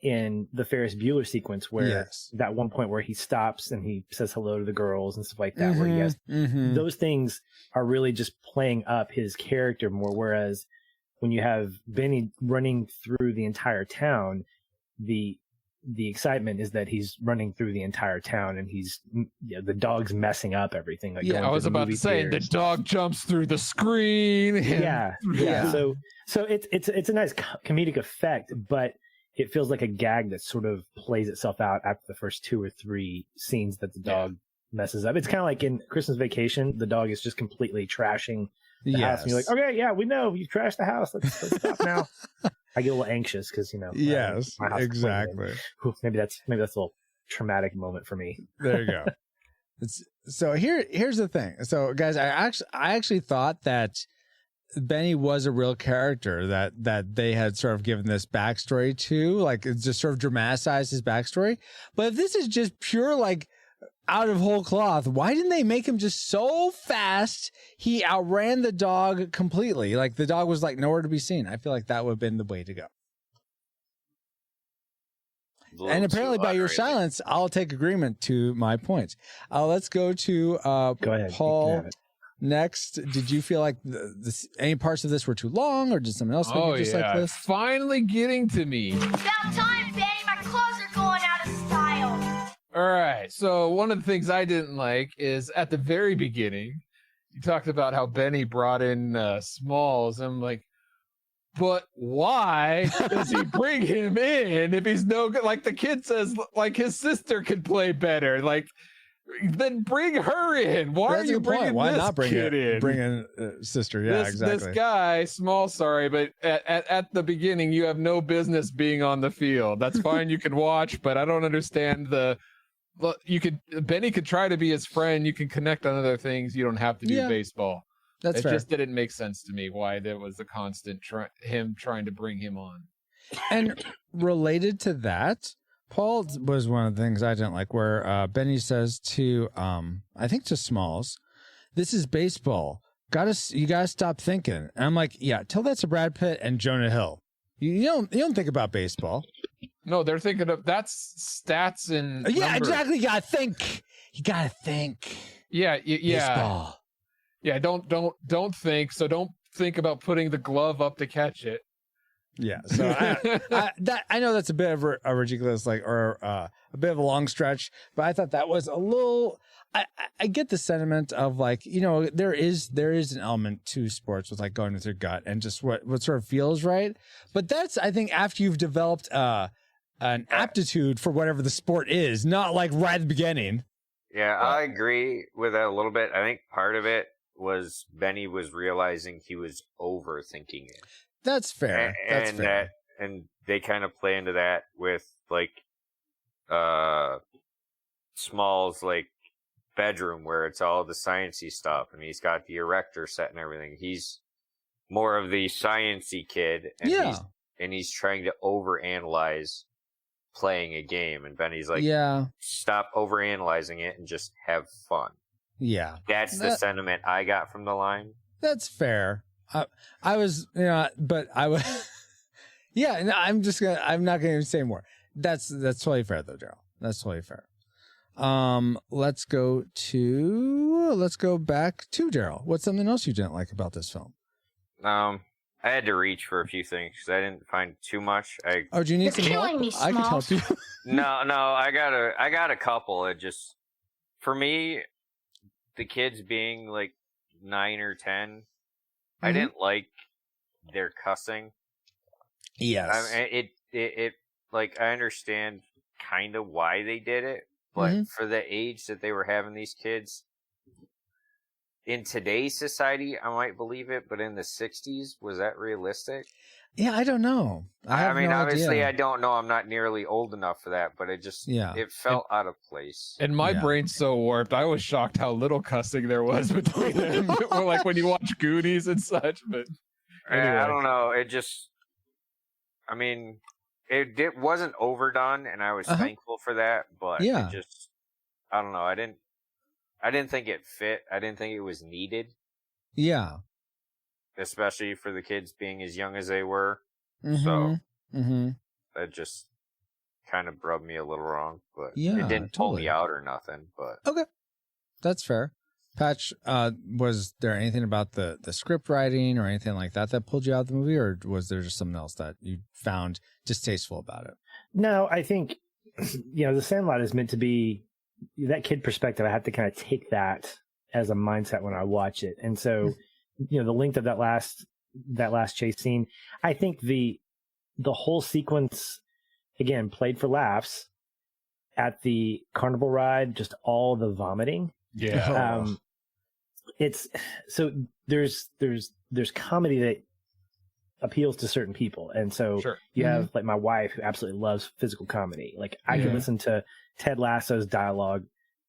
in the Ferris Bueller sequence where that one point where he stops and he says hello to the girls and stuff like that, where he has those things are really just playing up his character more. Whereas when you have Benny running through the entire town, the excitement is that he's running through the entire town and he's the dog's messing up everything. Like I was about to say the dog jumps through the screen. So it's a nice comedic effect, but it feels like a gag that sort of plays itself out after the first 2 or 3 scenes that the dog messes up. It's kind of like in Christmas Vacation, the dog is just completely trashing the house. And you're like, okay, we know you trashed the house. Let's stop now. I get a little anxious because, Yes, my house exactly. Maybe that's a little traumatic moment for me. There you go. So here's the thing. So guys, I actually thought that Benny was a real character that they had sort of given this backstory to, like it just sort of dramatized his backstory. But if this is just pure like out of whole cloth, why didn't they make him just so fast he outran the dog completely? Like the dog was like nowhere to be seen. I feel like that would have been the way to go. And apparently by your silence, I'll take agreement to my points. Let's go to go ahead, Paul. Next, did you feel like any parts of this were too long, or did someone else make it just like this? Finally getting to me. About time, Benny. My clothes are going out of style. All right. So one of the things I didn't like is at the very beginning, you talked about how Benny brought in Smalls. I'm like, but why does he bring him in if he's no good? Like the kid says, like his sister could play better. Like, then bring her in. Why are you bringing this kid in? Bring in sister. Yeah, exactly. This guy, Small, sorry, but at the beginning, you have no business being on the field. That's fine. You can watch, but I don't understand Benny could try to be his friend. You can connect on other things. You don't have to do baseball. That's fair. It just didn't make sense to me why there was a constant him trying to bring him on. And related to that, Paul was one of the things I didn't like, where Benny says to, I think to Smalls, "This is baseball. You gotta stop thinking." And I'm like, yeah, tell that to Brad Pitt and Jonah Hill. You don't think about baseball. No, they're thinking of that's stats and Yeah, numbers. exactly. You gotta think. Yeah. Baseball. Yeah, don't think. So don't think about putting the glove up to catch it. Yeah, so I know that's a bit of a ridiculous, or a bit of a long stretch, but I thought that was a little. I get the sentiment of there is an element to sports with going with your gut and just what sort of feels right, but that's, I think, after you've developed an aptitude for whatever the sport is, not right at the beginning. Yeah, I agree with that a little bit. I think part of it was Benny was realizing he was overthinking it. That's fair. And they kind of play into that with Small's bedroom where it's all the sciencey stuff, and he's got the erector set and everything. He's more of the sciencey kid, and he's trying to overanalyze playing a game, and Benny's stop overanalyzing it and just have fun. Yeah, that's the sentiment I got from the line. That's fair. I was, but I was, yeah. No, I'm not going to say more. That's totally fair though, Daryl. That's totally fair. Let's go back to Daryl. What's something else you didn't like about this film? I had to reach for a few things because I didn't find too much. Do you need some help? I can help you. No, I got a couple. It just, for me, the kids being 9 or 10, I didn't like their cussing. Yes. It I understand kind of why they did it, but for the age that they were having these kids, in today's society, I might believe it, but in the 60s, was that realistic? Yeah, I don't know. I mean, obviously, I don't know. I'm not nearly old enough for that, but it just, it felt out of place. And my brain's so warped, I was shocked how little cussing there was between them. Or when you watch Goonies and such. But anyway. I don't know. It just, I mean, it wasn't overdone, and I was thankful for that, but it just, I don't know. I didn't think it fit. I didn't think it was needed. Yeah. Especially for the kids being as young as they were. So that just kind of rubbed me a little wrong, but it didn't pull me out or nothing. But okay, that's fair. Patch, was there anything about the script writing or anything like that pulled you out of the movie, or was there just something else that you found distasteful about it? No, I think the Sandlot is meant to be that kid perspective. I have to kind of take that as a mindset when I watch it, and so. The length of that last chase scene, I think the whole sequence, again, played for laughs at the carnival ride, just all the vomiting. Yeah. It's so there's comedy that appeals to certain people. And so you have my wife who absolutely loves physical comedy. I could listen to Ted Lasso's dialogue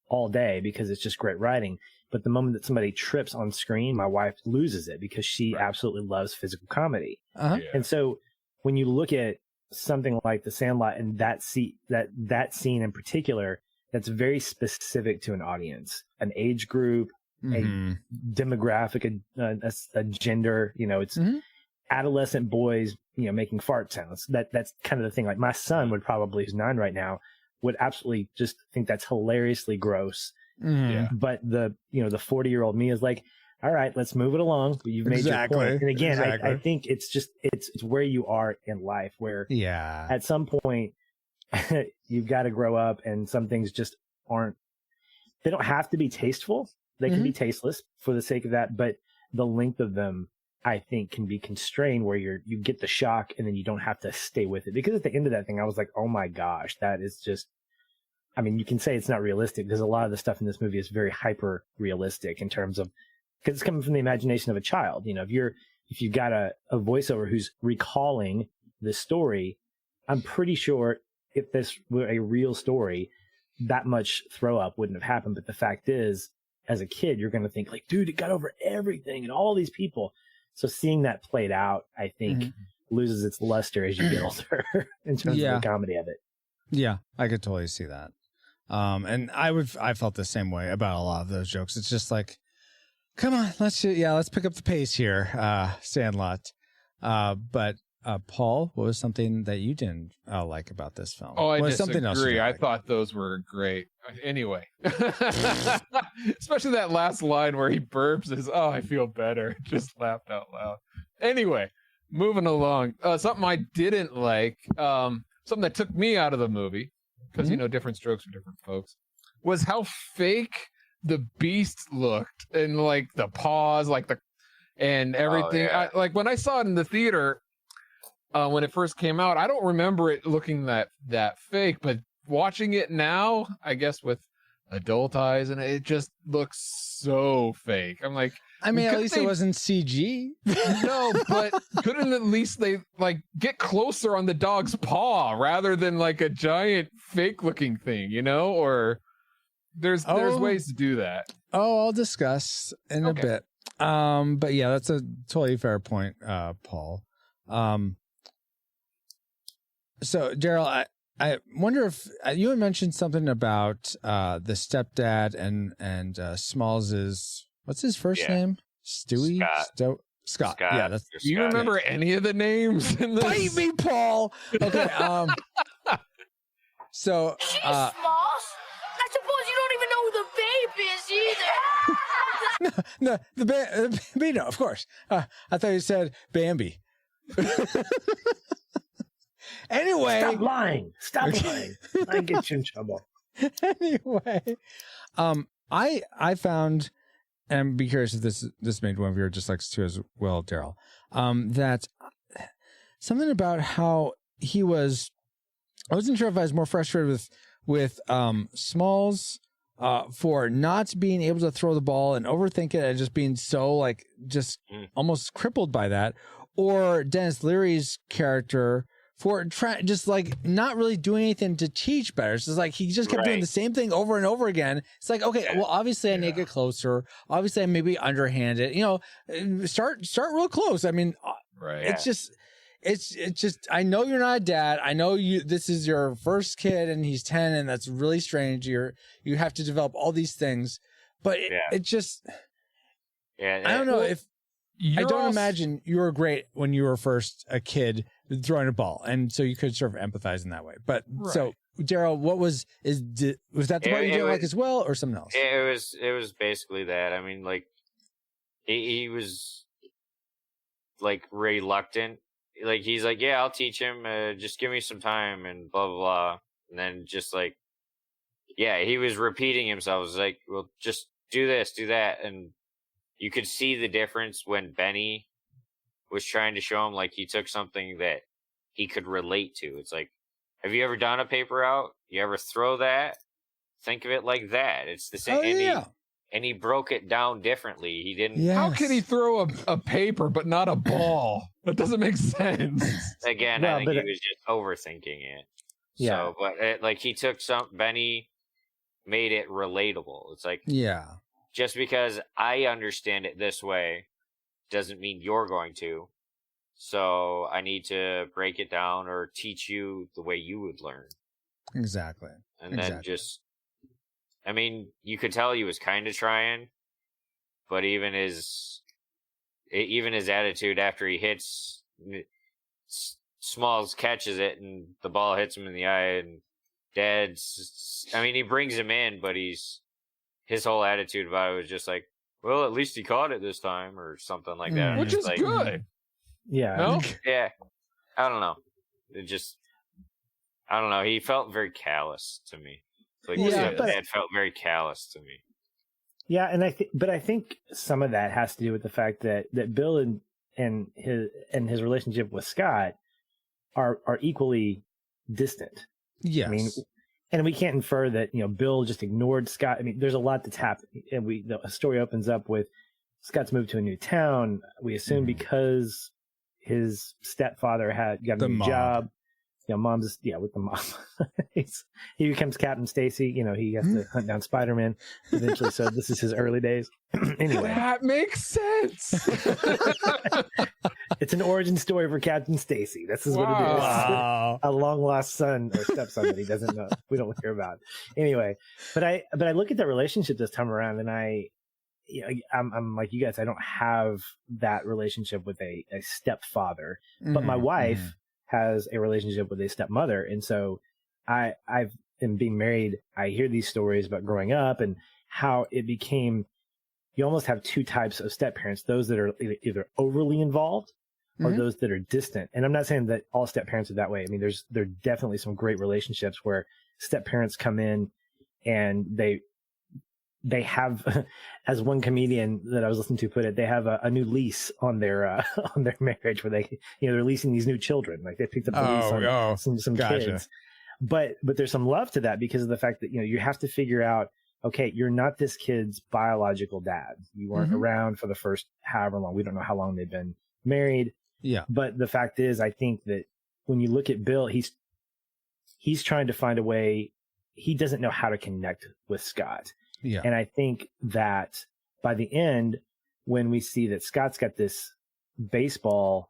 all day because it's just great writing. But the moment that somebody trips on screen, my wife loses it because she absolutely loves physical comedy. And so when you look at something like The Sandlot and that scene in particular, that's very specific to an audience, an age group, a demographic, a gender. It's adolescent boys, making fart sounds. That's kind of the thing. My son would probably, who's 9 right now, would absolutely just think that's hilariously gross. But the 40-year-old me is like, all right, let's move it along. You've made your point. And again, I think it's just it's where you are in life, where at some point you've got to grow up, and some things just they don't have to be tasteful. They can be tasteless for the sake of that, but the length of them, I think, can be constrained where you get the shock and then you don't have to stay with it. Because at the end of that thing, I was like, oh my gosh, that is just, I mean, you can say it's not realistic because a lot of the stuff in this movie is very hyper realistic in terms of, because it's coming from the imagination of a child. If you've got a voiceover who's recalling this story, I'm pretty sure if this were a real story, that much throw up wouldn't have happened. But the fact is, as a kid, you're going to think dude, it got over everything and all these people. So seeing that played out, I think loses its luster as you get older in terms of the comedy of it. Yeah, I could totally see that. And I felt the same way about a lot of those jokes. It's just like, come on, let's pick up the pace here, Sandlot. But Paul, what was something that you didn't like about this film? Oh, I what disagree. Something else I thought those were great. Anyway, especially that last line where he burps is, "Oh, I feel better." Just laughed out loud. Anyway, moving along. Something I didn't like, something that took me out of the movie, because different strokes for different folks, was how fake the beast looked, and like the paws, and everything. Oh, yeah. Like when I saw it in the theater. When it first came out, I don't remember it looking that fake, but watching it now, I guess with adult eyes, and it just looks so fake. I'm like, I mean, at least it wasn't CG. No, but couldn't at least they get closer on the dog's paw rather than like a giant fake looking thing, or there's ways to do that. Oh, I'll discuss in a bit. But yeah, that's a totally fair point, Paul. So, Daryl, I wonder if you had mentioned something about the stepdad and Smalls' what's his first name? Stewie? Scott. Yeah, that's. Do you remember any of the names in this? Bite me, Paul. Okay. So. She's Smalls. I suppose you don't even know who the babe is either. No, the baby. No, of course. I thought you said Bambi. Anyway, stop lying. I get you in trouble. Anyway, I found, and I'm be curious if this made one of your dislikes too as well, Daryl. That something about how he was. I wasn't sure if I was more frustrated with Smalls for not being able to throw the ball and overthink it and just being so just almost crippled by that, or Dennis Leary's character for just not really doing anything to teach better. It's just he just kept doing the same thing over and over again. It's like, okay, well, obviously I need to get closer. Obviously I maybe underhanded. Start real close. I mean, it's just. I know you're not a dad. I know this is your first kid, and he's 10, and that's really strange. You have to develop all these things, but it just. Yeah, I don't know if. I don't imagine you were great when you were first a kid throwing a ball, and so you could sort of empathize in that way. But so, Daryl, was that the part you didn't like as well, or something else? It was basically that. I mean, he was reluctant. He's like, yeah, I'll teach him. Just give me some time, and blah blah blah. And then just he was repeating himself. It was like, well, just do this, do that, and. You could see the difference when Benny was trying to show him he took something that he could relate to. It's like, have you ever done a paper route? You ever throw that? Think of it like that. It's the same. And he broke it down differently. He didn't. Yes. How can he throw a paper but not a ball? That doesn't make sense. Again, I think he was just overthinking it. Yeah. So, but he took Benny made it relatable. It's like, just because I understand it this way doesn't mean you're going to. So I need to break it down or teach you the way you would learn. Exactly. And then you could tell he was kind of trying, but even his attitude after he hits, Smalls catches it and the ball hits him in the eye, and he brings him in, but his whole attitude about it was just like, well, at least he caught it this time, or something like that. Which is good. Yeah. No? Yeah. I don't know. I don't know. He felt very callous to me. It felt very callous to me. Yeah, and I think some of that has to do with the fact that Bill and his relationship with Scott are equally distant. Yes. I mean, and we can't infer that, Bill just ignored Scott. I mean, there's a lot that's happened. And the story opens up with Scott's moved to a new town. We assume because his stepfather got a new job. Mom's with the mom. He becomes Captain Stacy. He has to hunt down Spider-Man eventually. So this is his early days. Anyway, that makes sense. It's an origin story for Captain Stacy. This is what it is. Wow. A long lost son or stepson that he doesn't know. We don't hear about. Anyway, but I look at that relationship this time around, and I'm like you guys. I don't have that relationship with a stepfather, but my wife has a relationship with a stepmother, and so I've been being married. I hear these stories about growing up and how it became. You almost have two types of step parents: those that are either overly involved or those that are distant. And I'm not saying that all step parents are that way. I mean, there are definitely some great relationships where step parents come in and they have, as one comedian that I was listening to put it, they have a new lease on their marriage where they, they're leasing these new children. Like they picked up the lease on some gotcha. kids. But there's some love to that because of the fact that, you have to figure out, okay, you're not this kid's biological dad. You weren't around for the first however long. We don't know how long they've been married. Yeah. But the fact is, I think that when you look at Bill, he's trying to find a way. He doesn't know how to connect with Scott. Yeah. And I think that by the end, when we see that Scott's got this baseball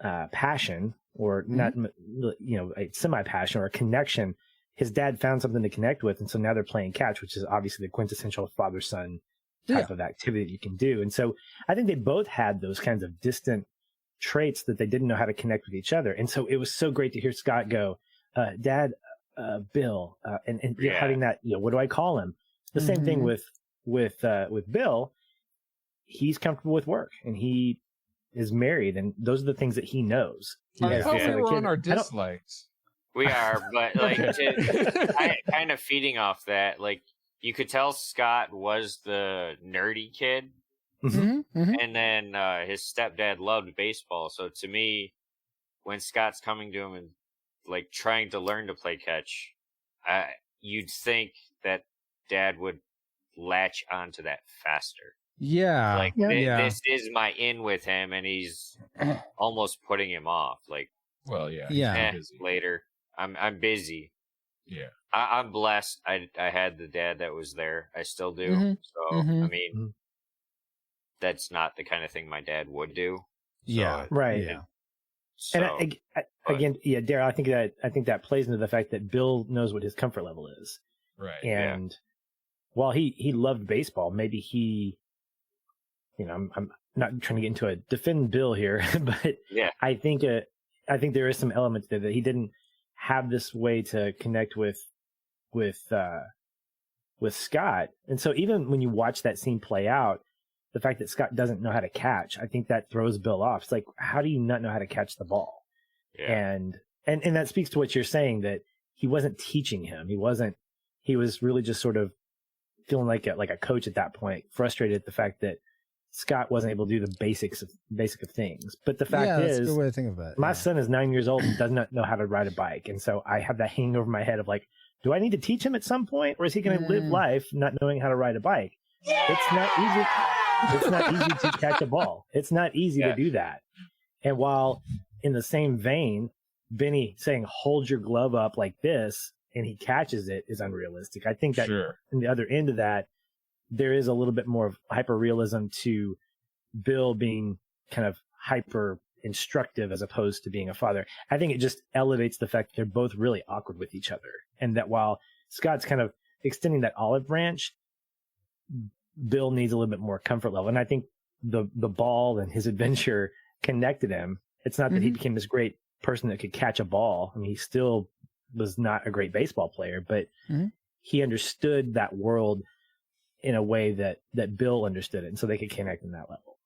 passion, or not, a semi-passion or a connection, his dad found something to connect with. And so now they're playing catch, which is obviously the quintessential father-son type of activity that you can do. And so I think they both had those kinds of distant traits that they didn't know how to connect with each other. And so it was so great to hear Scott go, Dad, Bill, and having that, what do I call him? The same thing with Bill. He's comfortable with work and he is married, and those are the things that he knows. I thought we were on our dislikes. We are, but kind of feeding off that, like you could tell Scott was the nerdy kid. And then his stepdad loved baseball. So to me, when Scott's coming to him and like trying to learn to play catch, you'd think that dad would latch onto that faster. Yeah. Like this is my in with him, and he's almost putting him off. Like, well, yeah, later. I'm busy. Yeah, I'm blessed. I had the dad that was there. I still do. So I mean. That's not the kind of thing my dad would do. So, right. Yeah. So, and again, Daryl, I think that plays into the fact that Bill knows what his comfort level is. Right. And while he loved baseball, maybe he, I'm not trying to get into a defend Bill here, but I think there is some element there that he didn't have this way to connect with Scott. And so even when you watch that scene play out, the fact that Scott doesn't know how to catch, I think that throws Bill off. It's like, how do you not know how to catch the ball? Yeah. And that speaks to what you're saying, that he wasn't teaching him. He was really just sort of feeling like a coach at that point, frustrated at the fact that Scott wasn't able to do the basic of things. But the fact is, that's a good way to think of it. My son is 9 years old and does not know how to ride a bike. And so I have that hanging over my head of like, do I need to teach him at some point, or is he going to live life not knowing how to ride a bike? It's not easy. It's not easy to catch a ball. It's not easy to do that. And while in the same vein, Benny saying, hold your glove up like this, and he catches it is unrealistic. I think that in the other end of that, there is a little bit more of hyper realism to Bill being kind of hyper instructive as opposed to being a father. I think it just elevates the fact that they're both really awkward with each other. And that while Scott's kind of extending that olive branch, Bill needs a little bit more comfort level. And I think the ball and his adventure connected him. It's not that he became this great person that could catch a ball. I mean, he still was not a great baseball player, but he understood that world in a way that Bill understood it. And so they could connect on that level.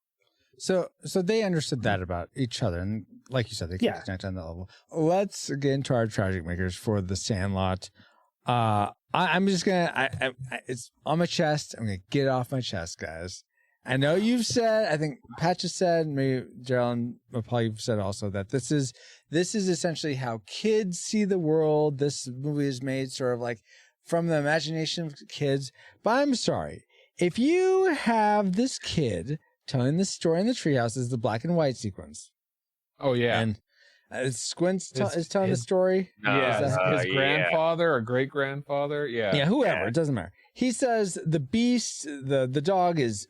So they understood that about each other. And like you said, they could connect on that level. Let's get into our tragic makers for the Sandlot. I'm just gonna. It's on my chest. I'm gonna get it off my chest, guys. I know you've said. I think Pat just said. Maybe Gerald and Paul, you've said also that this is essentially how kids see the world. This movie is made sort of like from the imagination of kids. But I'm sorry, if you have this kid telling this story in the treehouse, is the black and white sequence. Oh yeah, and Squint is telling the story. His grandfather or great grandfather. Yeah, whoever. It doesn't matter. He says the beast, the dog is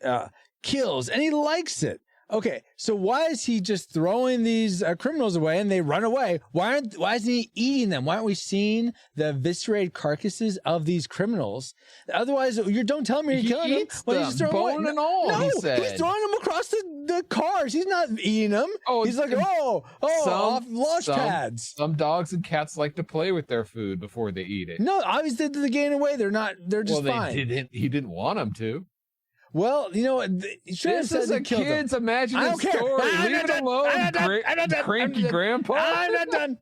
kills, and he likes it. Okay, so why is he just throwing these criminals away and they run away? Why isn't he eating them? Why aren't we seeing the eviscerated carcasses of these criminals? Otherwise, you don't tell me you're killing them. Well, he's just throwing bone and all. No, he said. he's throwing them across the cars. He's not eating them. Oh, he's like, off launch pads. Some dogs and cats like to play with their food before they eat it. No, obviously they're getting away. They're just fine. He didn't want them to. Well, you know, this is a kid's imaginative story. Leave it alone, cranky grandpa. I'm not done.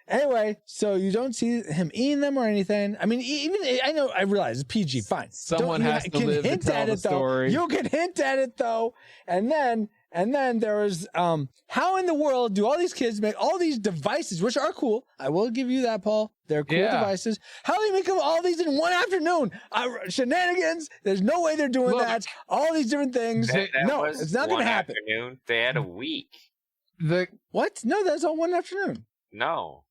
Anyway, so you don't see him eating them or anything. I mean, even I realize it's PG. Fine. Someone has to live to tell the story. You can hint at it though, and then there was how in the world do all these kids make all these devices, which are cool? I will give you that, Paul. They're cool devices. How do they make them all these in one afternoon? Shenanigans. There's no way they're doing that. All these different things. No, it's not going to happen. Afternoon. They had a week. What? No, that's all one afternoon. No.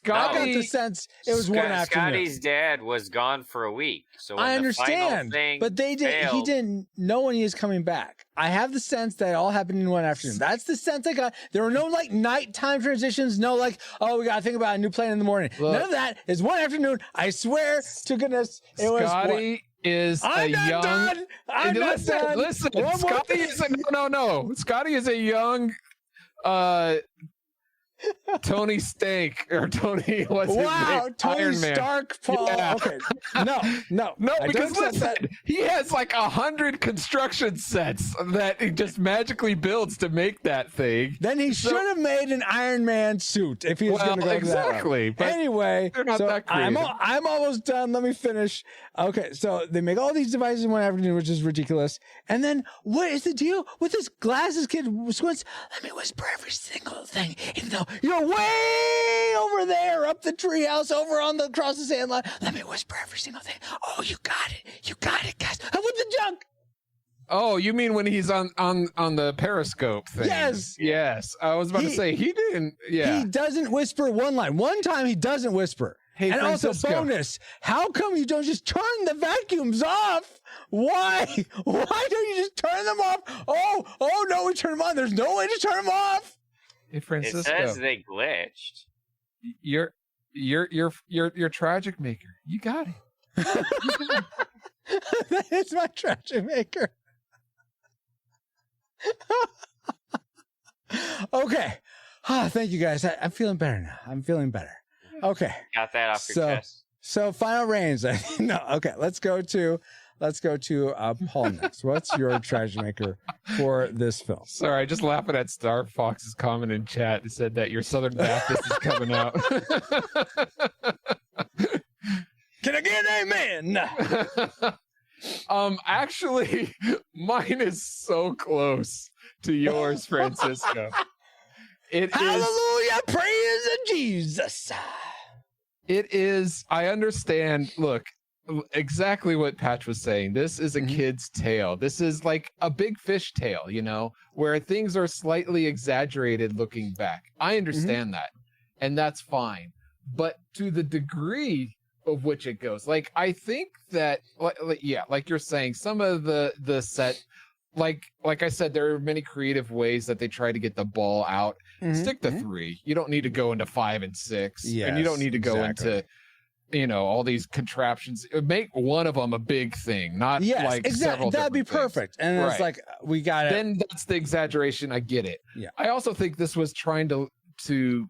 I got the sense it was one afternoon. Scotty's dad was gone for a week. So when I understand, but he didn't know when he was coming back. I have the sense that it all happened in one afternoon. That's the sense I got. There were no like nighttime transitions. No like, we got to think about a new plan in the morning. Look, none of that. Is one afternoon. I swear to goodness, it was. Scotty is I'm a not young. Done. I'm not done. Listen. Scotty is no. Scotty is a young. Tony Stank or Tony what's his name? Tony Iron Man. Stark, Paul. Yeah. Okay, no, because listen, he has like 100 construction sets that he just magically builds to make that thing. Then he should have made an Iron Man suit if he was going to go exactly. That anyway, they're not that creative. I'm almost done. Let me finish. Okay, so they make all these devices in one afternoon, which is ridiculous. And then what is the deal with this glasses kid? Squints, let me whisper every single thing, even though you're way over there, up the treehouse, over on the across the Sandlot. Let me whisper every single thing. Oh, you got it, guys. I'm with the junk. Oh, you mean when he's on the periscope thing? Yes. I was about to say he didn't. Yeah, he doesn't whisper one line. One time he doesn't whisper. Hey, and Francisco. Also, bonus, how come you don't just turn the vacuums off? Why don't you just turn them off? Oh no, we turn them on. There's no way to turn them off. Hey, Francisco. It says they glitched. You're tragic maker. You got it. That is my tragic maker. Okay. Thank you guys. I'm feeling better now. I'm feeling better. Okay. Got that off your chest. So final reigns. No. Okay. Let's go to Paul next. What's your tragic maker for this film? Sorry, just laughing at Star Fox's comment in chat. It said that your Southern Baptist is coming out. Can I get an amen? Actually, mine is so close to yours, Francisco. Hallelujah, praise Jesus. It is. I understand. Look. Exactly what Patch was saying. This is a kid's tale. This is like a big fish tale, where things are slightly exaggerated looking back. I understand that, and that's fine. But to the degree of which it goes, like I think that, like you're saying, some of the set, like I said, there are many creative ways that they try to get the ball out. Stick to 3. You don't need to go into 5 and 6, and you don't need to go into. All these contraptions. Make one of them a big thing, not like several. That'd be perfect. And it's like we got it. Then that's the exaggeration. I get it. Yeah. I also think this was trying to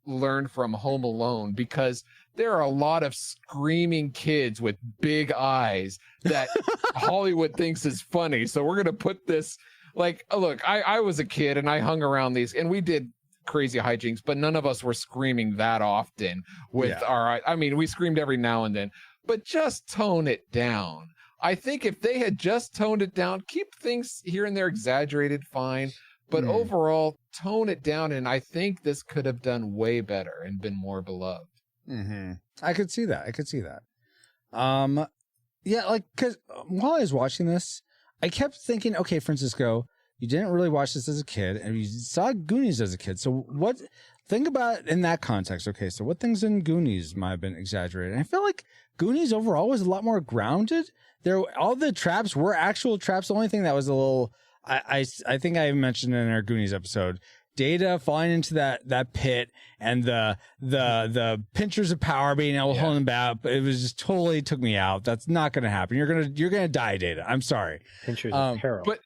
learn from Home Alone because there are a lot of screaming kids with big eyes that Hollywood thinks is funny. So we're gonna put this look. I was a kid and I hung around these, and we did crazy hijinks, but none of us were screaming that often with we screamed every now and then, but just tone it down. I think if they had just toned it down, keep things here and there exaggerated, fine, but overall tone it down, and I think this could have done way better and been more beloved. I could see that. Because while I was watching this, I kept thinking, okay, Francisco, you didn't really watch this as a kid, and you saw Goonies as a kid. So think about in that context. Okay, so what things in Goonies might have been exaggerated? And I feel like Goonies overall was a lot more grounded. All the traps were actual traps. The only thing that was a little I think I mentioned in our Goonies episode, Data falling into that pit and the pinchers of power being able to hold him back. It was just totally took me out. That's not going to happen. You're gonna die, Data. I'm sorry. Pinchers of peril, but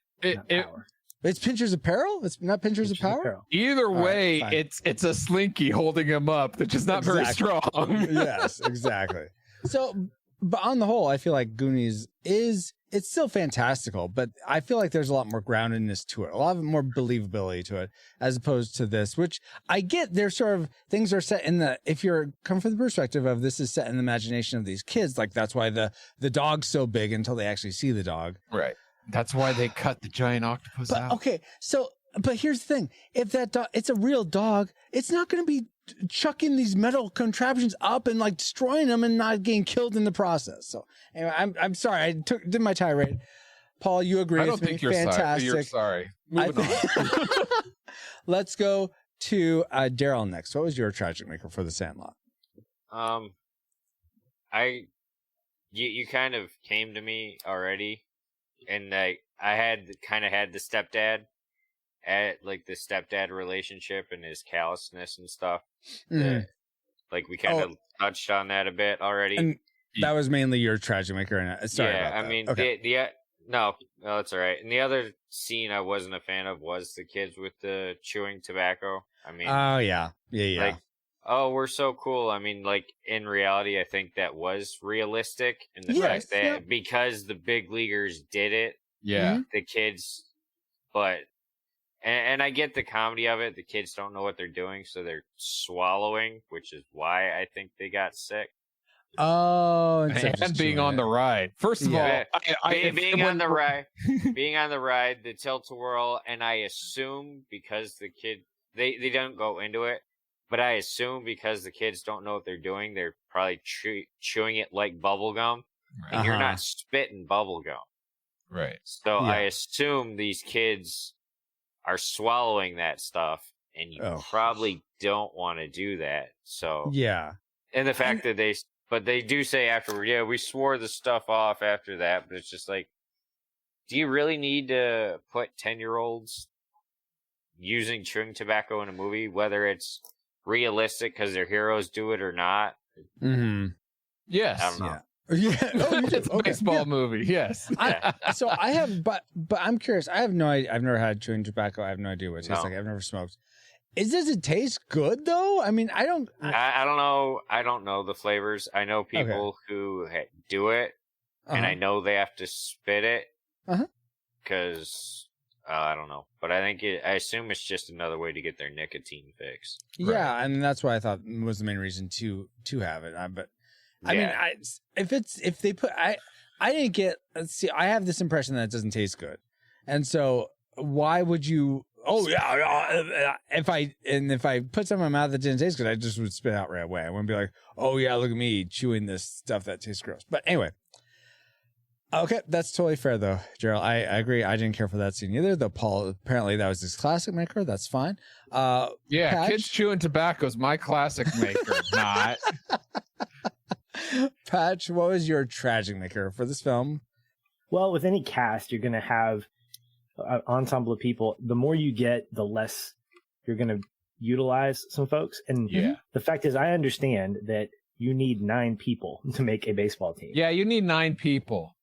it's pinchers of peril. It's not pinchers of power. Either way, right, it's a slinky holding him up that's just not very strong. Yes, exactly. So, but on the whole, I feel like Goonies it's still fantastical, but I feel like there's a lot more groundedness to it, a lot more believability to it, as opposed to this, which I get. They're sort of things are set in if you're come from the perspective of this is set in the imagination of these kids, like that's why the dog's so big until they actually see the dog. Right. That's why they cut the giant octopus out. Okay, so but here's the thing: if that dog, it's a real dog, it's not going to be chucking these metal contraptions up and like destroying them and not getting killed in the process. So anyway, I'm sorry I did my tirade. Paul, you agree? I don't think you're fantastic. You're sorry. Moving on. Let's go to Daryl next. What was your tragic maker for the Sandlot? You kind of came to me already, and I had the stepdad. At like the stepdad relationship and his callousness and stuff. Like we kind of touched on that a bit already. And that was mainly your tragic maker. And sorry about that. I mean, okay. no, that's all right. And the other scene I wasn't a fan of was the kids with the chewing tobacco. I mean, oh yeah. Like, oh, we're so cool. I mean, like in reality, I think that was realistic in the fact that because the big leaguers did it, the kids, but. And I get the comedy of it. The kids don't know what they're doing, so they're swallowing, which is why I think they got sick. Oh, and being on the ride. First of all, being on the ride, the tilt-a-whirl, and I assume because the kid they don't go into it, but I assume because the kids don't know what they're doing, they're probably chewing it like bubble gum, and you're not spitting bubble gum, right? So I assume these kids are swallowing that stuff, and you probably don't want to do that. So and the fact that they do say afterward, we swore the stuff off after that, but it's just like, do you really need to put 10-year-olds using chewing tobacco in a movie, whether it's realistic because their heroes do it or not? Yes. I don't know. It's a baseball movie. Yes. So I have, but I'm curious. I have no idea. I've never had chewing tobacco. I have no idea what it tastes like. I've never smoked. Does it taste good though? I mean, I don't know. I don't know the flavors. I know people who do it, and I know they have to spit it because I don't know. But I assume it's just another way to get their nicotine fix. Yeah, and that's why I thought was the main reason to have it. But. I mean, if they put, I didn't get, let's see, I have this impression that it doesn't taste good. And so why would you, if I put some in my mouth that didn't taste good, I just would spit out right away. I wouldn't be like, oh yeah, look at me chewing this stuff that tastes gross. But anyway, okay, that's totally fair though, Gerald. I agree. I didn't care for that scene either, though Paul, apparently that was his classic maker. That's fine. Patch? Kids chewing tobacco is my classic maker, not... Patch, what was your tragic maker for this film? Well, with any cast, you're going to have an ensemble of people. The more you get, the less you're going to utilize some folks. And the fact is, I understand that you need 9 people to make a baseball team. Yeah, you need 9 people.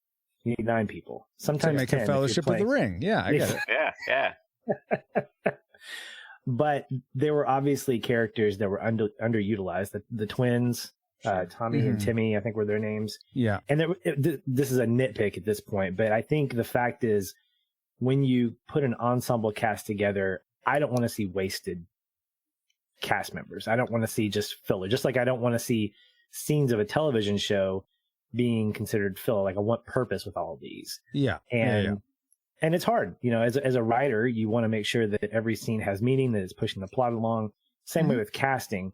You need 9 people. Sometimes to make 10 a Fellowship of the Ring. Yeah, I get it. Yeah. But there were obviously characters that were underutilized. The twins... Tommy and Timmy, I think were their names. Yeah. And this is a nitpick at this point, but I think the fact is when you put an ensemble cast together, I don't want to see wasted cast members. I don't want to see just filler. Just like I don't want to see scenes of a television show being considered filler. Like I want purpose with all of these. Yeah. And it's hard, as a writer, you want to make sure that every scene has meaning, that it's pushing the plot along. Same way with casting.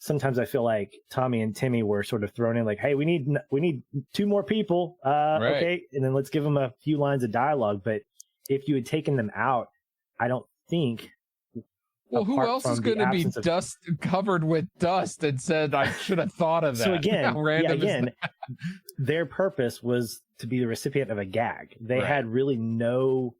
Sometimes I feel like Tommy and Timmy were sort of thrown in like, hey, we need 2 more people. Okay. And then let's give them a few lines of dialogue. But if you had taken them out, I don't think. Well, who else is going to be covered with dust and said, I should have thought of that? So again, their purpose was to be the recipient of a gag. They had really no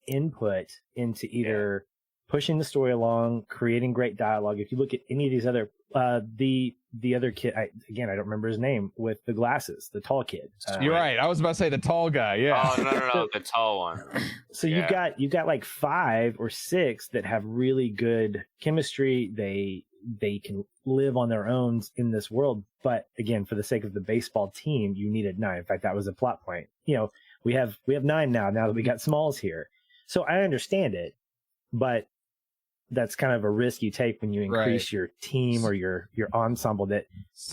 input into either pushing the story along, creating great dialogue. If you look at any of these other, the other kid, I don't remember his name, with the glasses, the tall kid. You're right. I was about to say the tall guy. Yeah. Oh, no, the tall one. So you've got like 5 or 6 that have really good chemistry. They can live on their own in this world. But again, for the sake of the baseball team, you needed 9. In fact, that was a plot point. We have 9 now that we got Smalls here. So I understand it, but that's kind of a risk you take when you increase your team or your ensemble, that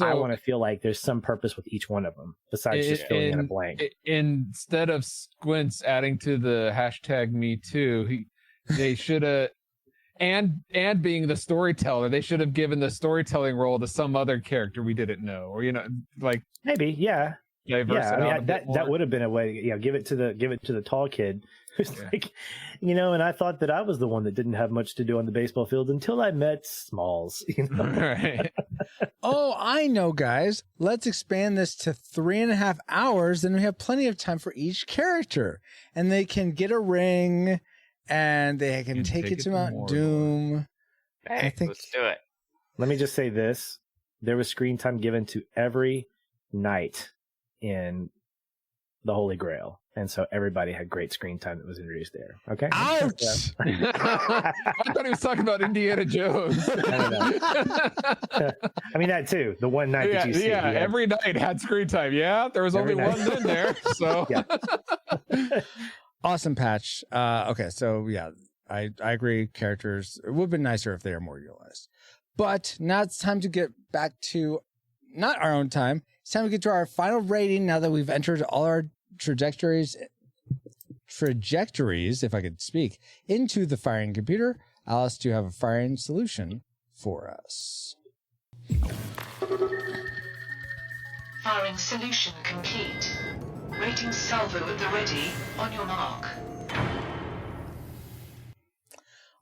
I want to feel like there's some purpose with each one of them besides just filling in a blank. Instead of Squints adding to the hashtag Me Too, they should have, and being the storyteller, they should have given the storytelling role to some other character we didn't know, or maybe, yeah. Diverse I mean, that would have been a way to, give it to the tall kid who's and I thought that I was the one that didn't have much to do on the baseball field until I met Smalls. Right. Oh, I know, guys. Let's expand this to 3.5 hours. Then we have plenty of time for each character, and they can get a ring, and they can take it to Mount Doom. Hey, let's do it. Let me just say this: there was screen time given to every knight in the Holy Grail, and so everybody had great screen time that was introduced there. Okay. Ouch! I thought he was talking about Indiana Jones. I mean, that too. The one night that you see. Yeah, every night had screen time. Yeah, there was only one in there. So Awesome, Patch. Okay, so yeah, I agree. Characters, it would have been nicer if they were more utilized. But now it's time to get back to not our own time. It's time to get to our final rating now that we've entered all our trajectories, if I could speak, into the firing computer. Alice, do you have a firing solution for us? Firing solution complete. Rating salvo at the ready. On your mark.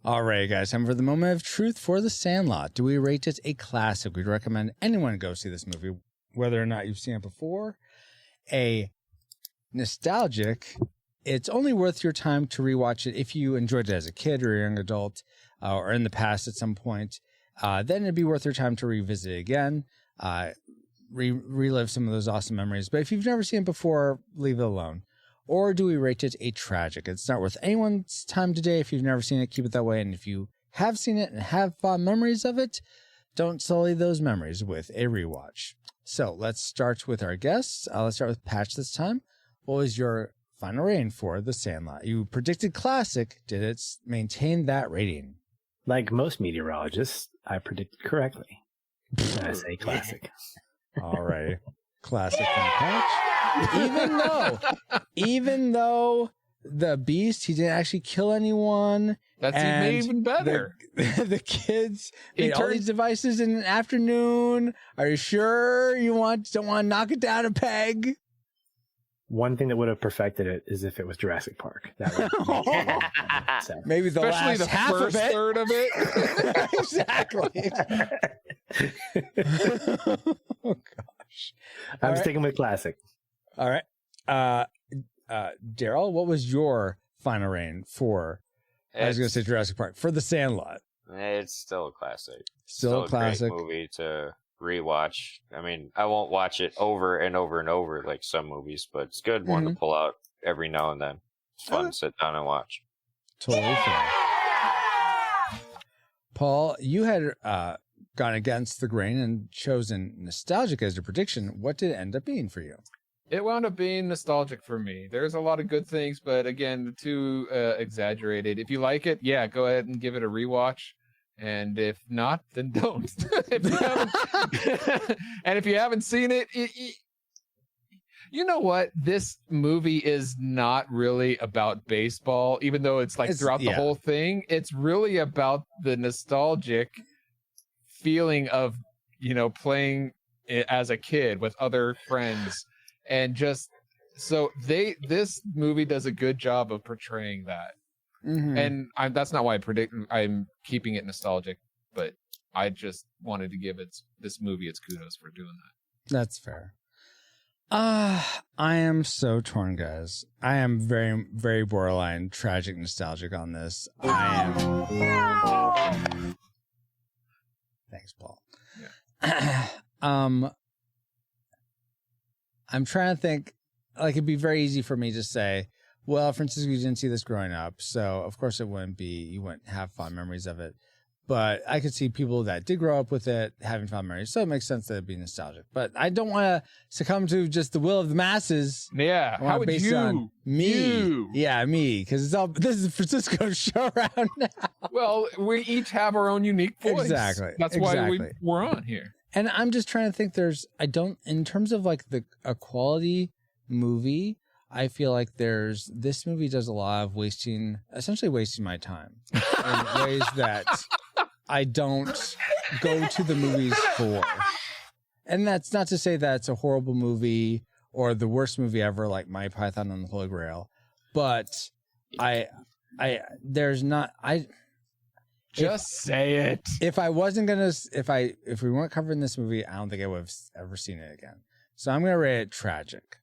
All right, guys, time for the moment of truth for The Sandlot. Do we rate it a classic? We'd recommend anyone go see this movie, whether or not you've seen it before. A nostalgic, it's only worth your time to rewatch it if you enjoyed it as a kid or a young adult, or in the past at some point. Then it'd be worth your time to revisit it again, relive some of those awesome memories. But if you've never seen it before, leave it alone. Or do we rate it a tragic? It's not worth anyone's time today. If you've never seen it, keep it that way. And if you have seen it and have fond memories of it, don't sully those memories with a rewatch. So let's start with our guests. Let's start with Patch this time. What was your final rating for The Sandlot? You predicted classic. Did it maintain that rating? Like most meteorologists, I predicted correctly. I say classic. All right. Classic from Patch. Even though the Beast, he didn't actually kill anyone. That's even better. The kids made all these devices in an afternoon. Are you sure you don't want to knock it down a peg? One thing that would have perfected it is if it was Jurassic Park. That would so. Maybe the especially last the half first of it. third of it. Exactly. Oh gosh. I'm sticking with classic. All right. Daryl, what was your final rating for? I was going to say Jurassic Park for The Sandlot. It's still a classic. Still a classic. Great movie to rewatch. I mean, I won't watch it over and over and over like some movies, but it's a good one to pull out every now and then. It's fun to sit down and watch. Totally fair. Paul, you had gone against the grain and chosen nostalgic as your prediction. What did it end up being for you? It wound up being nostalgic for me. There's a lot of good things, but again, too exaggerated. If you like it, yeah, go ahead and give it a rewatch. And if not, then don't. If you haven't, and if you haven't seen it, you know what? This movie is not really about baseball, even though it's throughout the whole thing. It's really about the nostalgic feeling of, playing as a kid with other friends. And just so this movie does a good job of portraying that. Mm-hmm. And that's not why I'm keeping it nostalgic, but I just wanted to give this movie its kudos for doing that. That's fair. I am so torn, guys. I am very, very borderline tragic nostalgic on this. I am. Thanks, Paul. Yeah. I'm trying to think. Like, it'd be very easy for me to say, well, Francisco, you didn't see this growing up, so of course it wouldn't be. You wouldn't have fond memories of it. But I could see people that did grow up with it having fond memories, so it makes sense that it'd be nostalgic. But I don't want to succumb to just the will of the masses. Yeah, how would you? Me, yeah, me, because this is Francisco's show around now. Well, we each have our own unique voice. Exactly. That's why we're on here. And I'm just trying to think. In terms of like a quality movie, I feel like this movie does a lot of essentially wasting my time in ways that I don't go to the movies for. And that's not to say that it's a horrible movie or the worst movie ever, like My Python and the Holy Grail. But say it. If we weren't covering this movie, I don't think I would have ever seen it again. So I'm going to rate it tragic.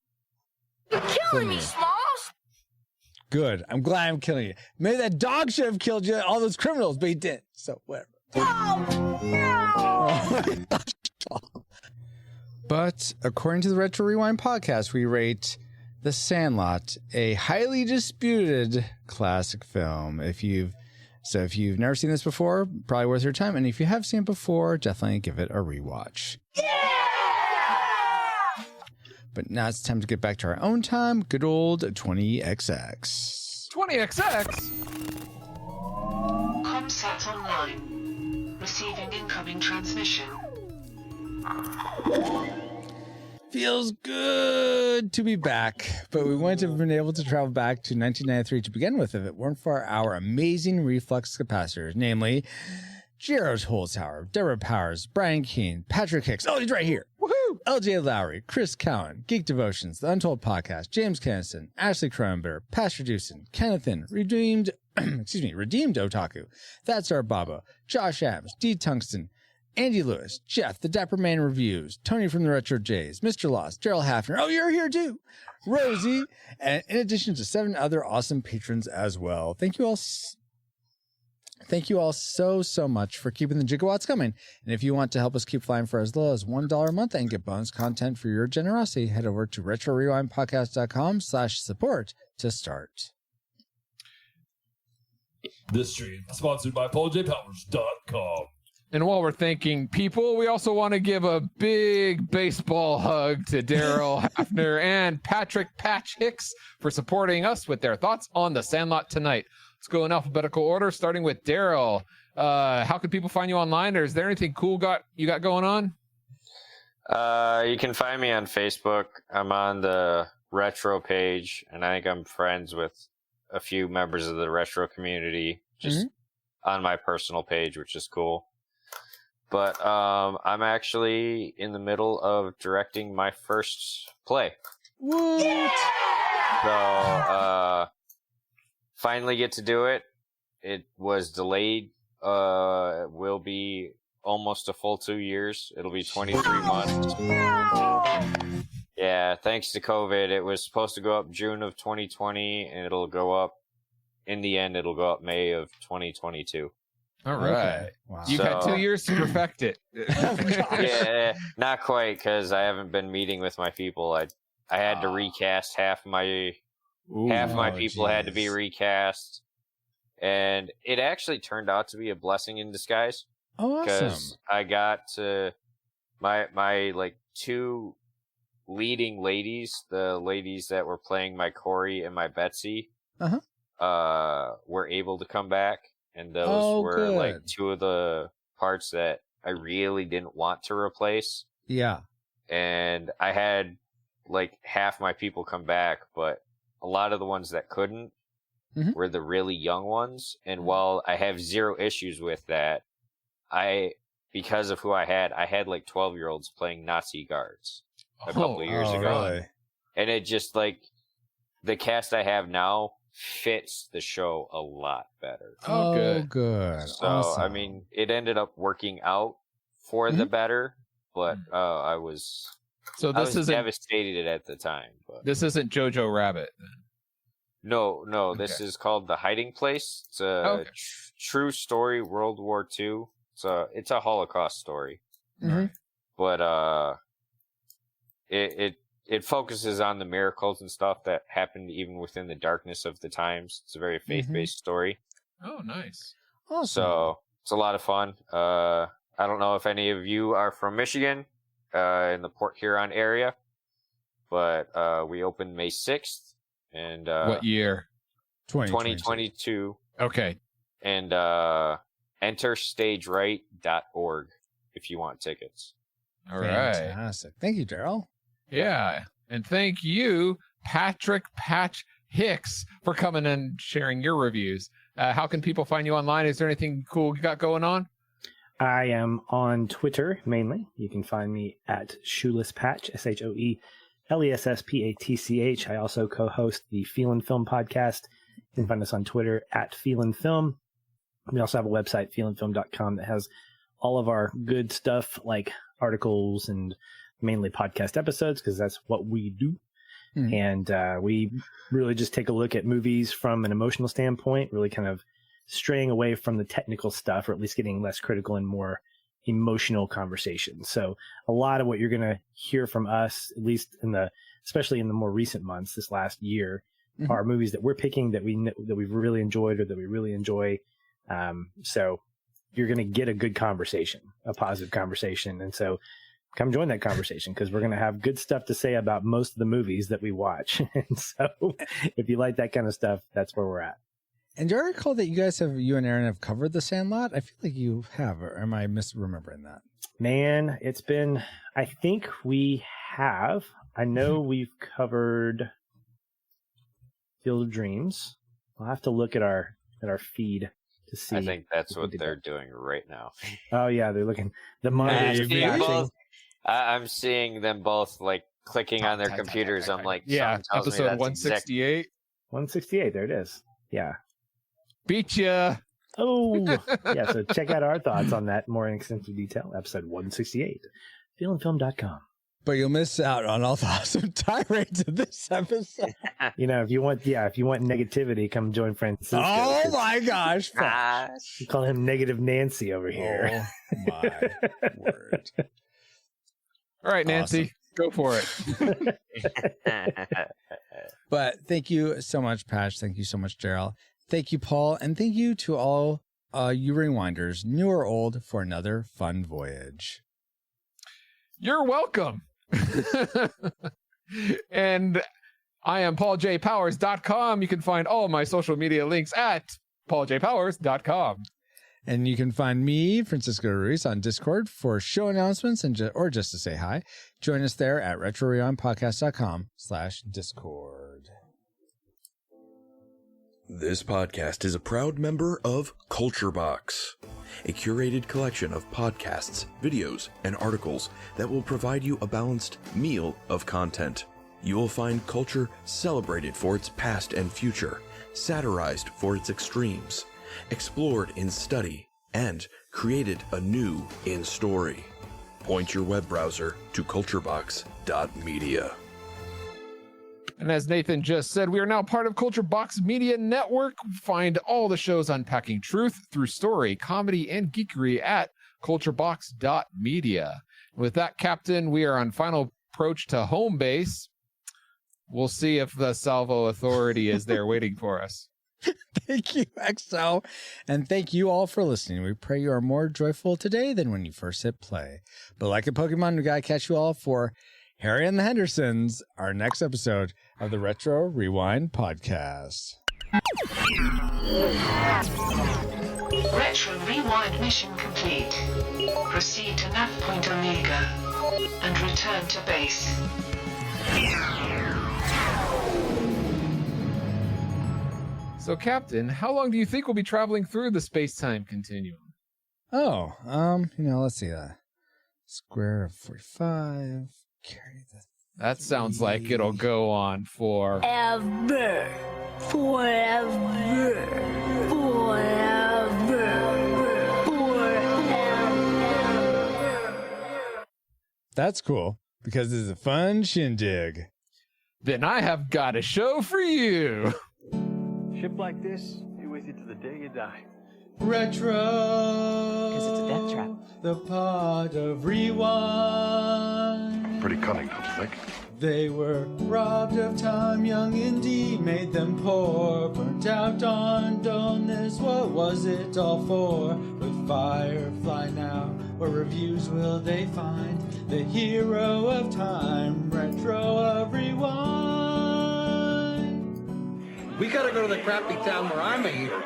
You're killing me, Smalls! Good. I'm glad I'm killing you. Maybe that dog should have killed you, all those criminals, but he didn't. So whatever. No! But according to the Retro Rewind podcast, we rate The Sandlot a highly disputed classic film. If you've never seen this before, probably worth your time. And if you have seen it before, definitely give it a rewatch. Yeah! But now it's time to get back to our own time. Good old 20XX. 20XX? Comsat online. Receiving incoming transmission. Feels good to be back, but we wouldn't have been able to travel back to 1993 to begin with if it weren't for our amazing reflux capacitors, namely Jared Holzhauer, Deborah Powers, Brian Keane, Patrick Hicks. Oh, he's right here. Woohoo! LJ Lowry, Chris Cowan, Geek Devotions, The Untold Podcast, James Kennison, Ashley Cronenberg, Pastor Dewson, Kenneth In, Redeemed Otaku, That's Our Baba, Josh Adams, D. Tungsten, Andy Lewis, Jeff, The Dapper Man Reviews, Tony from the Retro Jays, Mr. Lost, Gerald Hafner. Oh, you're here too. Rosie, and in addition to 7 other awesome patrons as well. Thank you all so much for keeping the gigawatts coming. And if you want to help us keep flying for as little as $1 a month and get bonus content for your generosity, head over to retrorewindpodcast.com/support to start. This stream is sponsored by PaulJPowers.com. And while we're thanking people, we also want to give a big baseball hug to Daryl Hafner and Patrick Patch Hicks for supporting us with their thoughts on The Sandlot tonight. Let's go in alphabetical order, starting with Daryl. How can people find you online, or is there anything cool you got going on? You can find me on Facebook. I'm on the Retro page, and I think I'm friends with a few members of the Retro community just on my personal page, which is cool. But I'm actually in the middle of directing my first play. What? Yeah! So, finally get to do it. It was delayed. It will be almost a full 2 years. It'll be 23 months. Yeah, thanks to COVID. It was supposed to go up June of 2020, and it'll go up, in the end, it'll go up May of 2022. All right. Okay. Wow. You've had 2 years to perfect it. Yeah, not quite, because I haven't been meeting with my people. I had to recast half my people had to be recast, and it actually turned out to be a blessing in disguise. Oh, awesome! Because I got to my like 2 leading ladies, the ladies that were playing my Corey and my Betsy, were able to come back. And those were good. like 2 of the parts that I really didn't want to replace. Yeah. And I had like half my people come back, but a lot of the ones that couldn't were the really young ones. And while I have 0 issues with that, because of who I had like 12-year-olds playing Nazi guards a couple of years ago. Really? And it just like the cast I have now fits the show a lot better. Good. So, Awesome. I mean, it ended up working out for the better, but I was So I this was isn't devastated at the time. But this isn't Jojo Rabbit. no, this is called The Hiding Place. It's a true story, World War II. It's a Holocaust story. Mm-hmm. But it focuses on the miracles and stuff that happened even within the darkness of the times. It's a very faith-based story. Oh, nice. Awesome. So it's a lot of fun. I don't know if any of you are from Michigan, in the Port Huron area, but we opened May 6th. And What year? 2022. Okay. And enterstageright.org if you want tickets. All right. Fantastic. Thank you, Daryl. Yeah. And thank you, Patrick Patch Hicks, for coming and sharing your reviews. How can people find you online? Is there anything cool you got going on? I am on Twitter mainly. You can find me at Shoeless Patch, ShoeLesspatch. I also co-host the Feelin' Film podcast. You can find us on Twitter at Feelin' Film. We also have a website, feelinfilm.com, that has all of our good stuff like articles and mainly podcast episodes, because that's what we do. And we really just take a look at movies from an emotional standpoint, really kind of straying away from the technical stuff, or at least getting less critical and more emotional conversations. So a lot of what you're going to hear from us, at least especially in the more recent months, this last year, are movies that we're picking that we've really enjoyed or that we really enjoy. So you're going to get a good conversation, a positive conversation. And so come join that conversation, because we're going to have good stuff to say about most of the movies that we watch. And so if you like that kind of stuff, that's where we're at. And do I recall that you and Aaron have covered The Sandlot? I feel like you have, or am I misremembering that? Man, I think we have. I know we've covered Field of Dreams. I'll have to look at our feed to see. I think that's what they're doing right now. Oh yeah, they're looking. The monitors are flashing. I'm seeing them both like clicking on their computers. I'm like, episode 168. 168. There it is. Yeah. Beat ya. Oh, yeah. So check out our thoughts on that more in extensive detail. Episode 168. Feelinfilm.com. But you'll miss out on all the awesome tirades of this episode. If you want negativity, come join Francisco. Oh my gosh. You call him Negative Nancy over here. Oh my word. All right, Nancy, go for it. But thank you so much, Patch. Thank you so much, Daryl. Thank you, Paul. And thank you to all you rewinders, new or old, for another fun voyage. You're welcome. And I am PaulJPowers.com. You can find all my social media links at PaulJPowers.com. And you can find me, Francisco Ruiz, on Discord for show announcements or just to say hi. Join us there at RetroRewindPodcast.com/Discord. This podcast is a proud member of Culture Box, a curated collection of podcasts, videos, and articles that will provide you a balanced meal of content. You will find culture celebrated for its past and future, satirized for its extremes, explored in study, and created anew in story. Point your web browser to culturebox.media. And as Nathan just said, we are now part of Culture Box Media Network. Find all the shows unpacking truth through story, comedy, and geekery at culturebox.media. With that, Captain, we are on final approach to home base. We'll see if the Salvo Authority is there waiting for us. Thank you, XO. And thank you all for listening. We pray you are more joyful today than when you first hit play. But like a Pokemon, we gotta catch you all for Harry and the Hendersons, our next episode of the Retro Rewind Podcast. Retro Rewind mission complete. Proceed to nav point Omega and return to base. So, Captain, how long do you think we'll be traveling through the space-time continuum? Oh, let's see. Square of 45. Carry the. That sounds like it'll go on for Forever. That's cool. because this is a fun shindig. Then I have got a show for you. Ship like this, be with you to the day you die. Retro. Because it's a death trap. The pod of rewind. Pretty cunning, don't you think? They were robbed of time, young Indy made them poor. Burnt out on dullness, what was it all for? With Firefly now, what reviews will they find? The hero of time, Retro of Rewind. We gotta go to the crappy town where I'm a hero.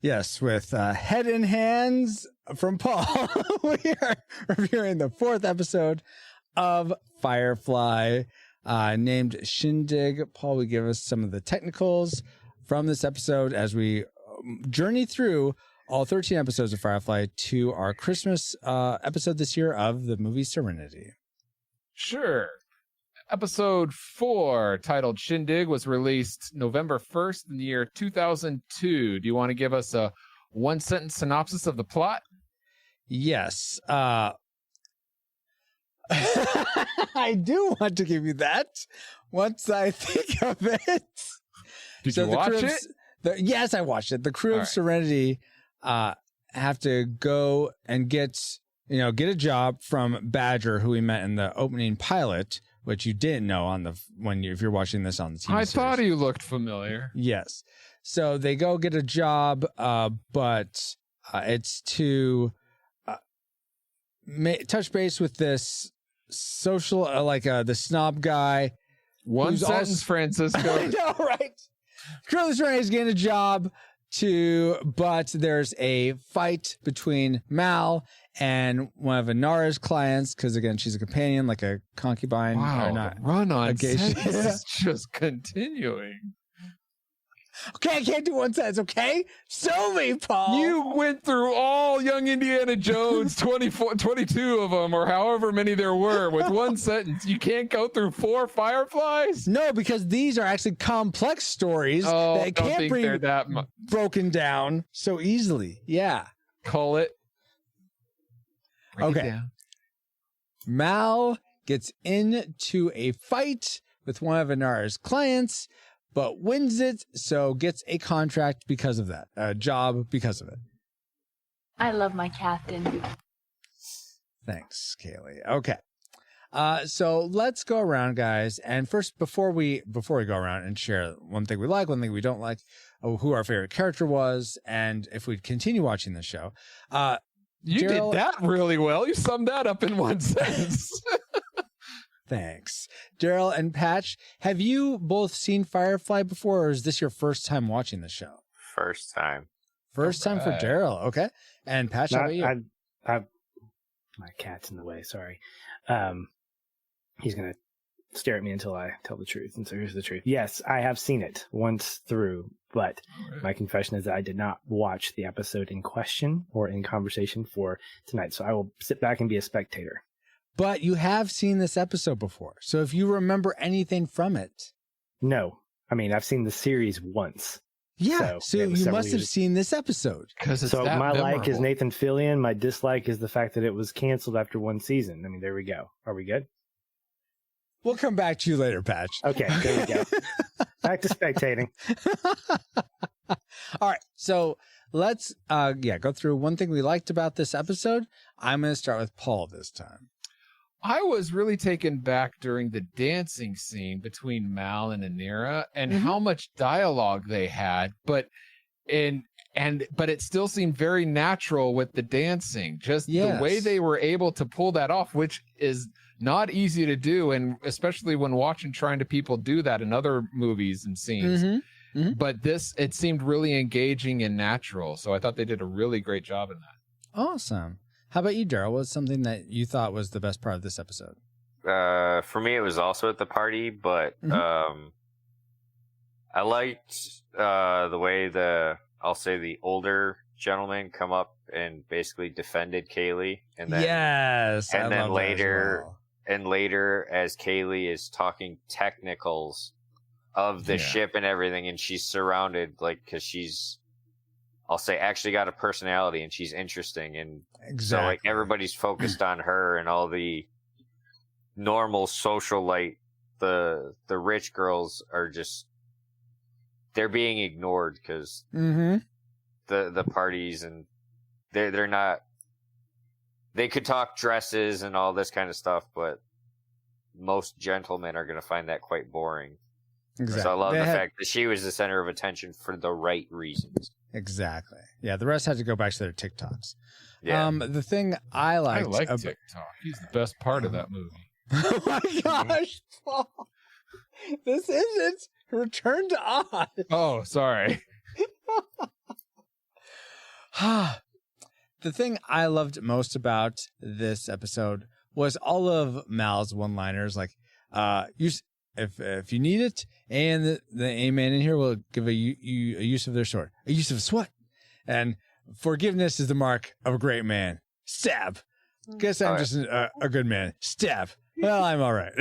Yes, with Head in Hands from Paul, we are reviewing the 4th episode of Firefly, named Shindig. Paul, will give us some of the technicals from this episode as we journey through all 13 episodes of Firefly to our Christmas episode this year of the movie Serenity. Sure. Episode 4, titled Shindig, was released November 1st in the year 2002. Do you want to give us a one-sentence synopsis of the plot? Yes. I do want to give you that once I think of it. Did you watch it? Yes, I watched it. The crew of Serenity have to go and get a job from Badger, who we met in the opening pilot, which you didn't know if you're watching this on the TV series. Thought he looked familiar. Yes. So they go get a job, but it's to touch base with this social, the snob guy. One sentence, Francisco. I know, right? Curly is getting a job but there's a fight between Mal and one of Inara's clients, because again, she's a companion, like a concubine. Wow, or not, the run-on a geisha. sentence is just continuing. Okay, I can't do one sentence, okay? Show me, Paul. You went through all Young Indiana Jones, 22 of them, or however many there were, with one sentence. You can't go through 4 Fireflies? No, because these are actually complex stories that can't be broken down so easily. Yeah. Call it. Okay. Mal gets into a fight with one of Inara's clients, but wins it, so gets a contract because of that, a job because of it. I love my captain. Thanks, Kaylee. Okay. So let's go around, guys. And first, before we go around and share one thing we like, one thing we don't like, who our favorite character was, and if we'd continue watching the show. You did that really well. You summed that up in one sentence. Thanks. Daryl and Patch, have you both seen Firefly before, or is this your first time watching the show? First time. First time for Daryl. Okay. And Patch, how about you? My cat's in the way. Sorry. He's going to stare at me until I tell the truth. And so here's the truth. Yes, I have seen it once through, but my confession is that I did not watch the episode in question or in conversation for tonight. So I will sit back and be a spectator. But you have seen this episode before. So if you remember anything from it. No. I mean, I've seen the series once. Yeah. So you must have seen this episode. So my like is Nathan Fillion. My dislike is the fact that it was canceled after one season. I mean, there we go. Are we good? We'll come back to you later, Patch. Okay, there we go. Back to spectating. All right. So let's go through one thing we liked about this episode. I'm going to start with Paul this time. I was really taken back during the dancing scene between Mal and Inara and how much dialogue they had, but it still seemed very natural with the dancing. Just the way they were able to pull that off, which is not easy to do, and especially when watching trying to people do that in other movies and scenes. But it seemed really engaging and natural, so I thought they did a really great job in that. Awesome. How about you, Daryl? What's something that you thought was the best part of this episode? For me, it was also at the party, but I liked the way the older gentleman come up and basically defended Kaylee, and then later as Kaylee is talking technicals of the ship and everything, and she's surrounded, because she's, I'll say, actually got a personality and she's interesting, and so everybody's focused on her and all the normal socialite, the rich girls are just, they're being ignored because the parties, and they're not, they could talk dresses and all this kind of stuff, but most gentlemen are going to find that quite boring. Exactly. So I love the fact that she was the center of attention for the right reasons. Exactly. Yeah, the rest had to go back to their TikToks. Yeah. The thing I liked... I like TikTok. He's the best part of that movie. Oh my gosh, Paul. This isn't Return to Oz. Oh, sorry. The thing I loved most about this episode was all of Mal's one-liners, like, if you need it, and the A-man in here will give a use of their sword. A use of what? And forgiveness is the mark of a great man. Stab. Guess I'm just a good man. Stab. Well, I'm all right.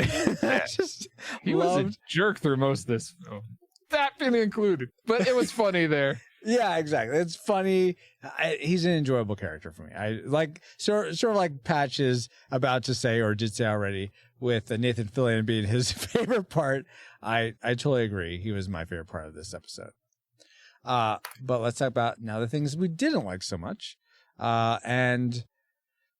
He was a jerk through most of this film. That being included. But it was funny there. Yeah, exactly. It's funny. He's an enjoyable character for me. I like sort of like Patch is about to say, or did say already, with Nathan Fillion being his favorite part. I totally agree. He was my favorite part of this episode. But let's talk about now the things we didn't like so much. And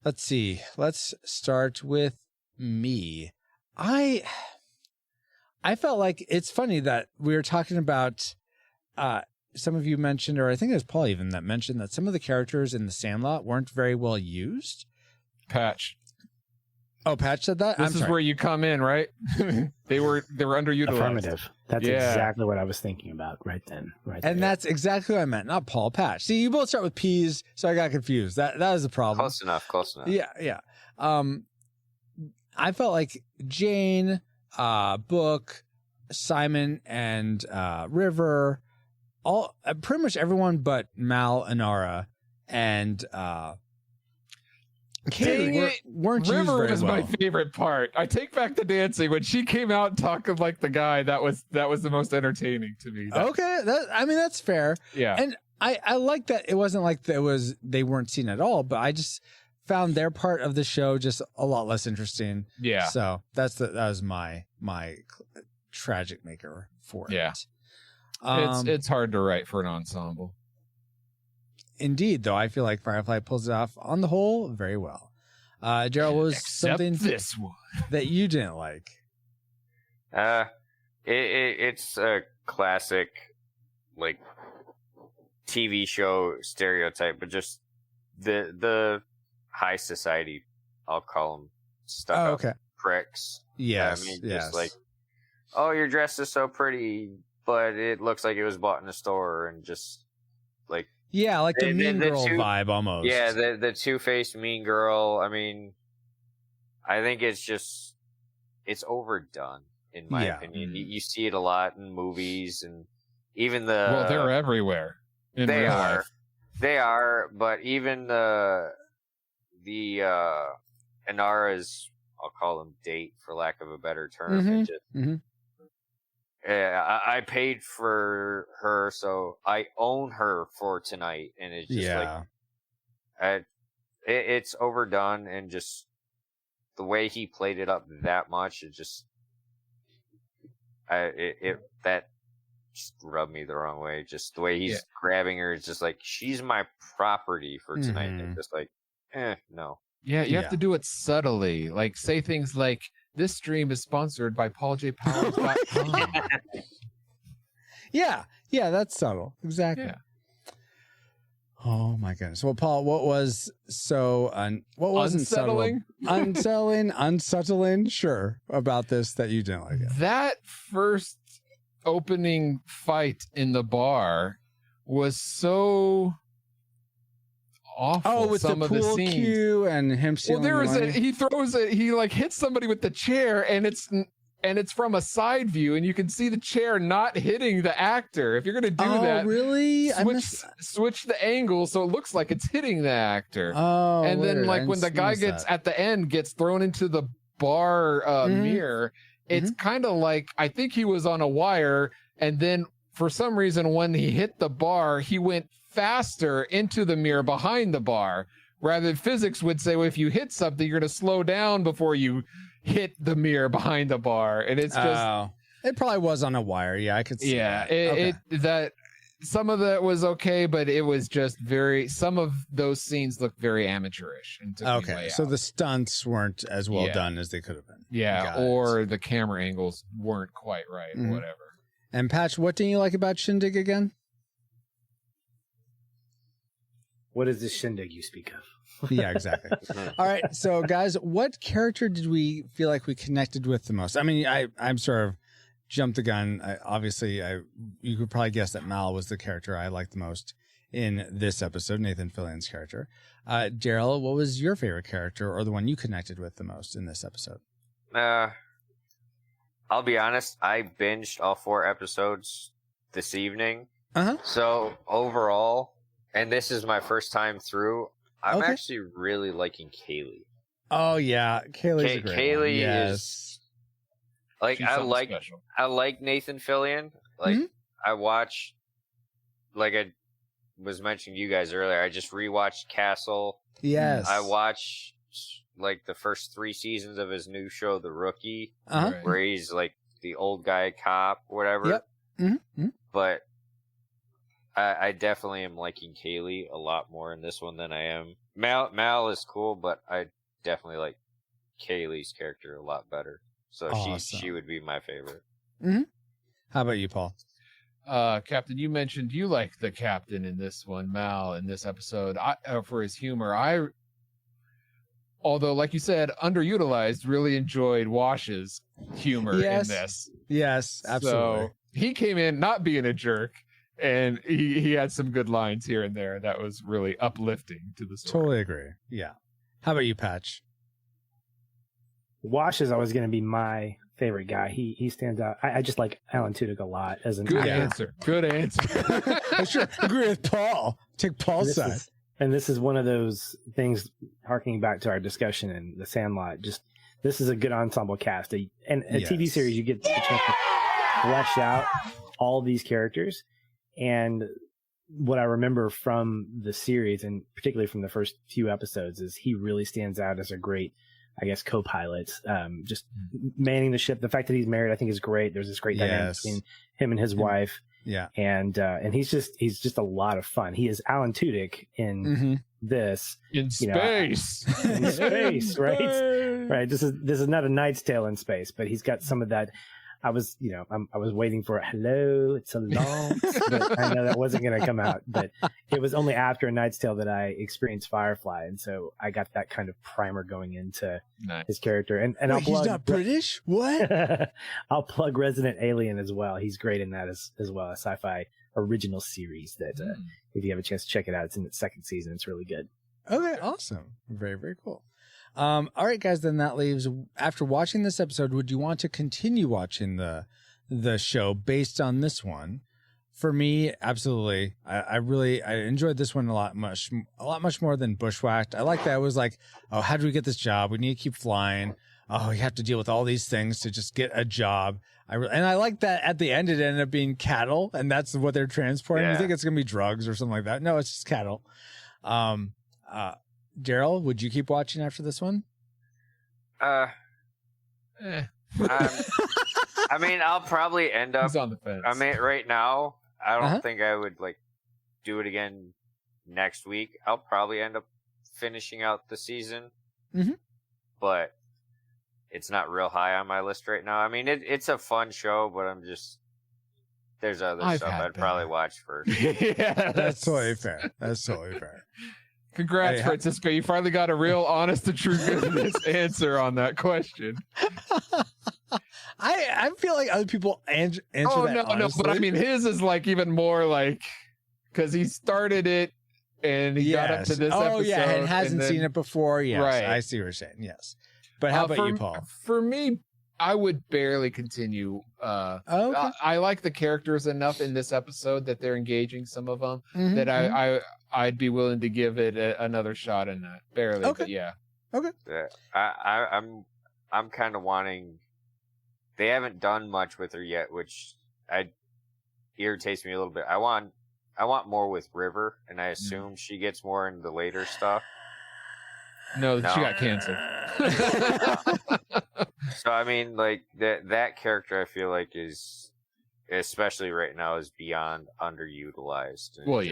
let's see. Let's start with me. I felt like it's funny that we were talking about. Some of you mentioned, or I think it was Paul even that mentioned, that some of the characters in the Sandlot weren't very well used. Patch. Oh, Patch said that? This is where you come in, right? They were underutilized. Affirmative. That's exactly what I was thinking about right then. And that's exactly what I meant, not Paul, Patch. See, you both start with P's, so I got confused. That was the problem. Close enough. Yeah. I felt like Jane, Book, Simon, and River, all pretty much everyone but Mal, Inara, and Katie weren't used River very was well. my favorite part. I take back the dancing when she came out talking like the guy. That was the most entertaining to me. Okay, that's fair. Yeah, and I like that it wasn't like they weren't seen at all, but I just found their part of the show just a lot less interesting. Yeah, so that was my tragic maker for it. Yeah. It's hard to write for an ensemble. Indeed, though, I feel like Firefly pulls it off on the whole very well. Gerald, what was something this one that you didn't like? It's a classic, like, TV show stereotype, but just the high society, I'll call them, stuck up pricks. Yes, I mean, just like, oh, your dress is so pretty, but it looks like it was bought in a store, and just like like the mean girl vibe almost. Yeah, the two-faced mean girl. I mean, I think it's overdone in my opinion. You see it a lot in movies, and even they're everywhere. They are, but even the Inara's, I'll call them date for lack of a better term. I paid for her, so I own her for tonight, and it's just it's overdone, and just the way he played it up that much, it just rubbed me the wrong way. Just the way he's grabbing her, it's just like, she's my property for tonight, and just like, no. Yeah, you have to do it subtly, like say things like, "This stream is sponsored by pauljpowers.com." Yeah, that's subtle. Exactly. Yeah. Oh my goodness. Well, Paul, what was unsettling? Unsettling, sure, about this that you didn't like it? That first opening fight in the bar was so awful. Oh, with some the of pool the scenes. cue and him stealing money. He like hits somebody with the chair, and it's from a side view, and you can see the chair not hitting the actor. If you're gonna do that, really? Switch the angle so it looks like it's hitting the actor. Oh, and then like when the guy gets at the end gets thrown into the bar mirror, it's kind of like, I think he was on a wire, and then for some reason when he hit the bar, he went faster into the mirror behind the bar, rather than physics would say, well, if you hit something, you're going to slow down before you hit the mirror behind the bar, and it's just it probably was on a wire. Yeah, I could see. Yeah, that. that some of that was okay, but it was just some of those scenes looked very amateurish. And took me way so out. the stunts weren't as well done as they could have been. Yeah, or the camera angles weren't quite right, Mhm. whatever. And Patch, what didn't you like about Shindig again? What is this shindig you speak of? Yeah, exactly. All right, so guys, what character did we feel like we connected with the most? I mean, I'm sort of jumped the gun. You could probably guess that Mal was the character I liked the most in this episode, Nathan Fillion's character. Daryl, what was your favorite character or the one you connected with the most in this episode? I'll be honest, I binged all 4 episodes this evening. So overall, and this is my first time through, I'm actually really liking Kaylee. Oh yeah, Kaylee's a great Kaylee one. Yes. is like I like Nathan Fillion. Like I watch, like I was mentioning to you guys earlier, I just rewatched Castle. Yes. I watched like the first 3 seasons of his new show, The Rookie, where he's like the old guy cop, whatever. Yep. Mm-hmm. But I definitely am liking Kaylee a lot more in this one than I am. Mal is cool, but I definitely like Kaylee's character a lot better. So she would be my favorite. Mm-hmm. How about you, Paul? Captain, you mentioned you like the captain in this one, Mal, in this episode, for his humor. Although, like you said, underutilized, really enjoyed Wash's humor in this. Yes, absolutely. So he came in not being a jerk, and he had some good lines here and there. That was really uplifting to the story. Totally agree. Yeah. How about you, Patch? Wash is always going to be my favorite guy. He stands out. I just like Alan Tudyk a lot as an Good answer. Good answer. I sure agree with Paul. Take Paul's side. And this is one of those things, harkening back to our discussion in The Sandlot. Just this is a good ensemble cast. And a TV series, you get the chance to flesh out all these characters. And what I remember from the series, and particularly from the first few episodes, is he really stands out as a great, I guess, co-pilot. Just manning the ship. The fact that he's married, I think, is great. There's this great dynamic between him and his wife. Yeah, and he's just a lot of fun. He is Alan Tudyk in this in space, in space, right? Right. This is not A Knight's Tale in space, but he's got some of that. I was waiting for hello, it's a long, but I know that wasn't going to come out. But it was only after A Knight's Tale that I experienced Firefly, and so I got that kind of primer going into his character. And wait, he's not British? What? I'll plug Resident Alien as well. He's great in that as well, a sci-fi original series that if you have a chance to check it out, it's in its 2nd season. It's really good. Okay, awesome, very very cool. All right, guys, then that leaves, after watching this episode, would you want to continue watching the show based on this one? For me, absolutely. I enjoyed this one a lot much more than Bushwhacked. I like that. It was like, oh, how do we get this job? We need to keep flying. Oh, you have to deal with all these things to just get a job. And I like that at the end it ended up being cattle, and that's what they're transporting. You think it's gonna be drugs or something like that? No, it's just cattle. Daryl, would you keep watching after this one? I mean, I'll probably end up. He's on the fence. I mean, right now, I don't think I would like do it again next week. I'll probably end up finishing out the season, but it's not real high on my list right now. I mean, it's a fun show, but there's other stuff I'd probably watch first. Yeah, that's totally fair. That's totally fair. Congrats, Francisco. You finally got a real honest to true goodness answer on that question. I feel like other people answer that honestly. But I mean, his is like even more like, because he started it and he got up to this episode. Oh, yeah, and hasn't seen it before. Yes, right. I see what you're saying. Yes. But how about you, Paul? For me, I would barely continue. I like the characters enough in this episode that they're engaging some of them that I'd be willing to give it another shot in that. Barely, but yeah. Okay. I'm kind of wanting. They haven't done much with her yet, which irritates me a little bit. I want more with River, and I assume she gets more into the later stuff. No, she got canceled. So I mean, like that character, I feel like is, especially right now, is beyond underutilized. Well,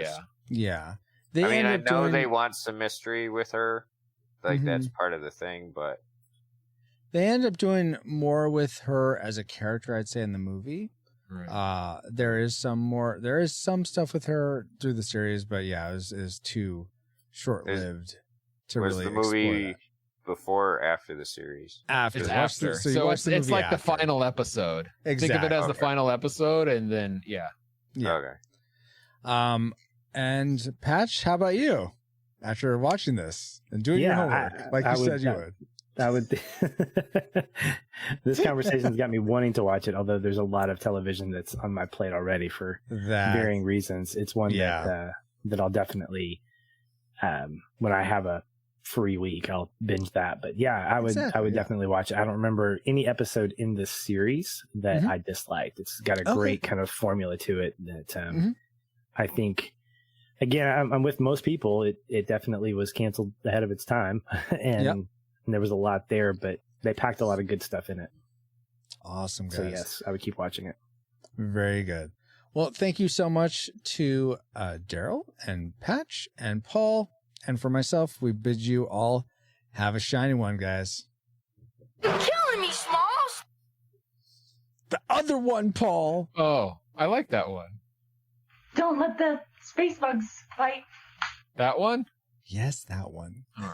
yeah. They I mean, I end up know doing- they want some mystery with her, like that's part of the thing, but they end up doing more with her as a character, I'd say, in the movie. Right. There is some stuff with her through the series, but yeah, it was too short-lived to was really the movie explore that. before or after the series? After. It's Watch the- after. so you So watch it's, the it's movie like the after. final episode. Exactly. Think of it as the Okay. final episode, and then, yeah. Okay. And Patch, how about you? After watching this and doing your homework, like you said you would. I would. This conversation's got me wanting to watch it, although there's a lot of television that's on my plate already for varying reasons. It's one that I'll definitely, when I have a free week, I'll binge that. But yeah, I would definitely watch it. I don't remember any episode in this series that I disliked. It's got a great kind of formula to it that I think. Again, I'm with most people. It definitely was canceled ahead of its time, and there was a lot there, but they packed a lot of good stuff in it. Awesome, guys. So yes, I would keep watching it. Very good. Well, thank you so much to Daryl and Patch and Paul, and for myself, we bid you all have a shiny one, guys. You're killing me, Smalls. The other one, Paul. Oh, I like that one. Don't let the space bugs fight. That one? Yes, that one. All right.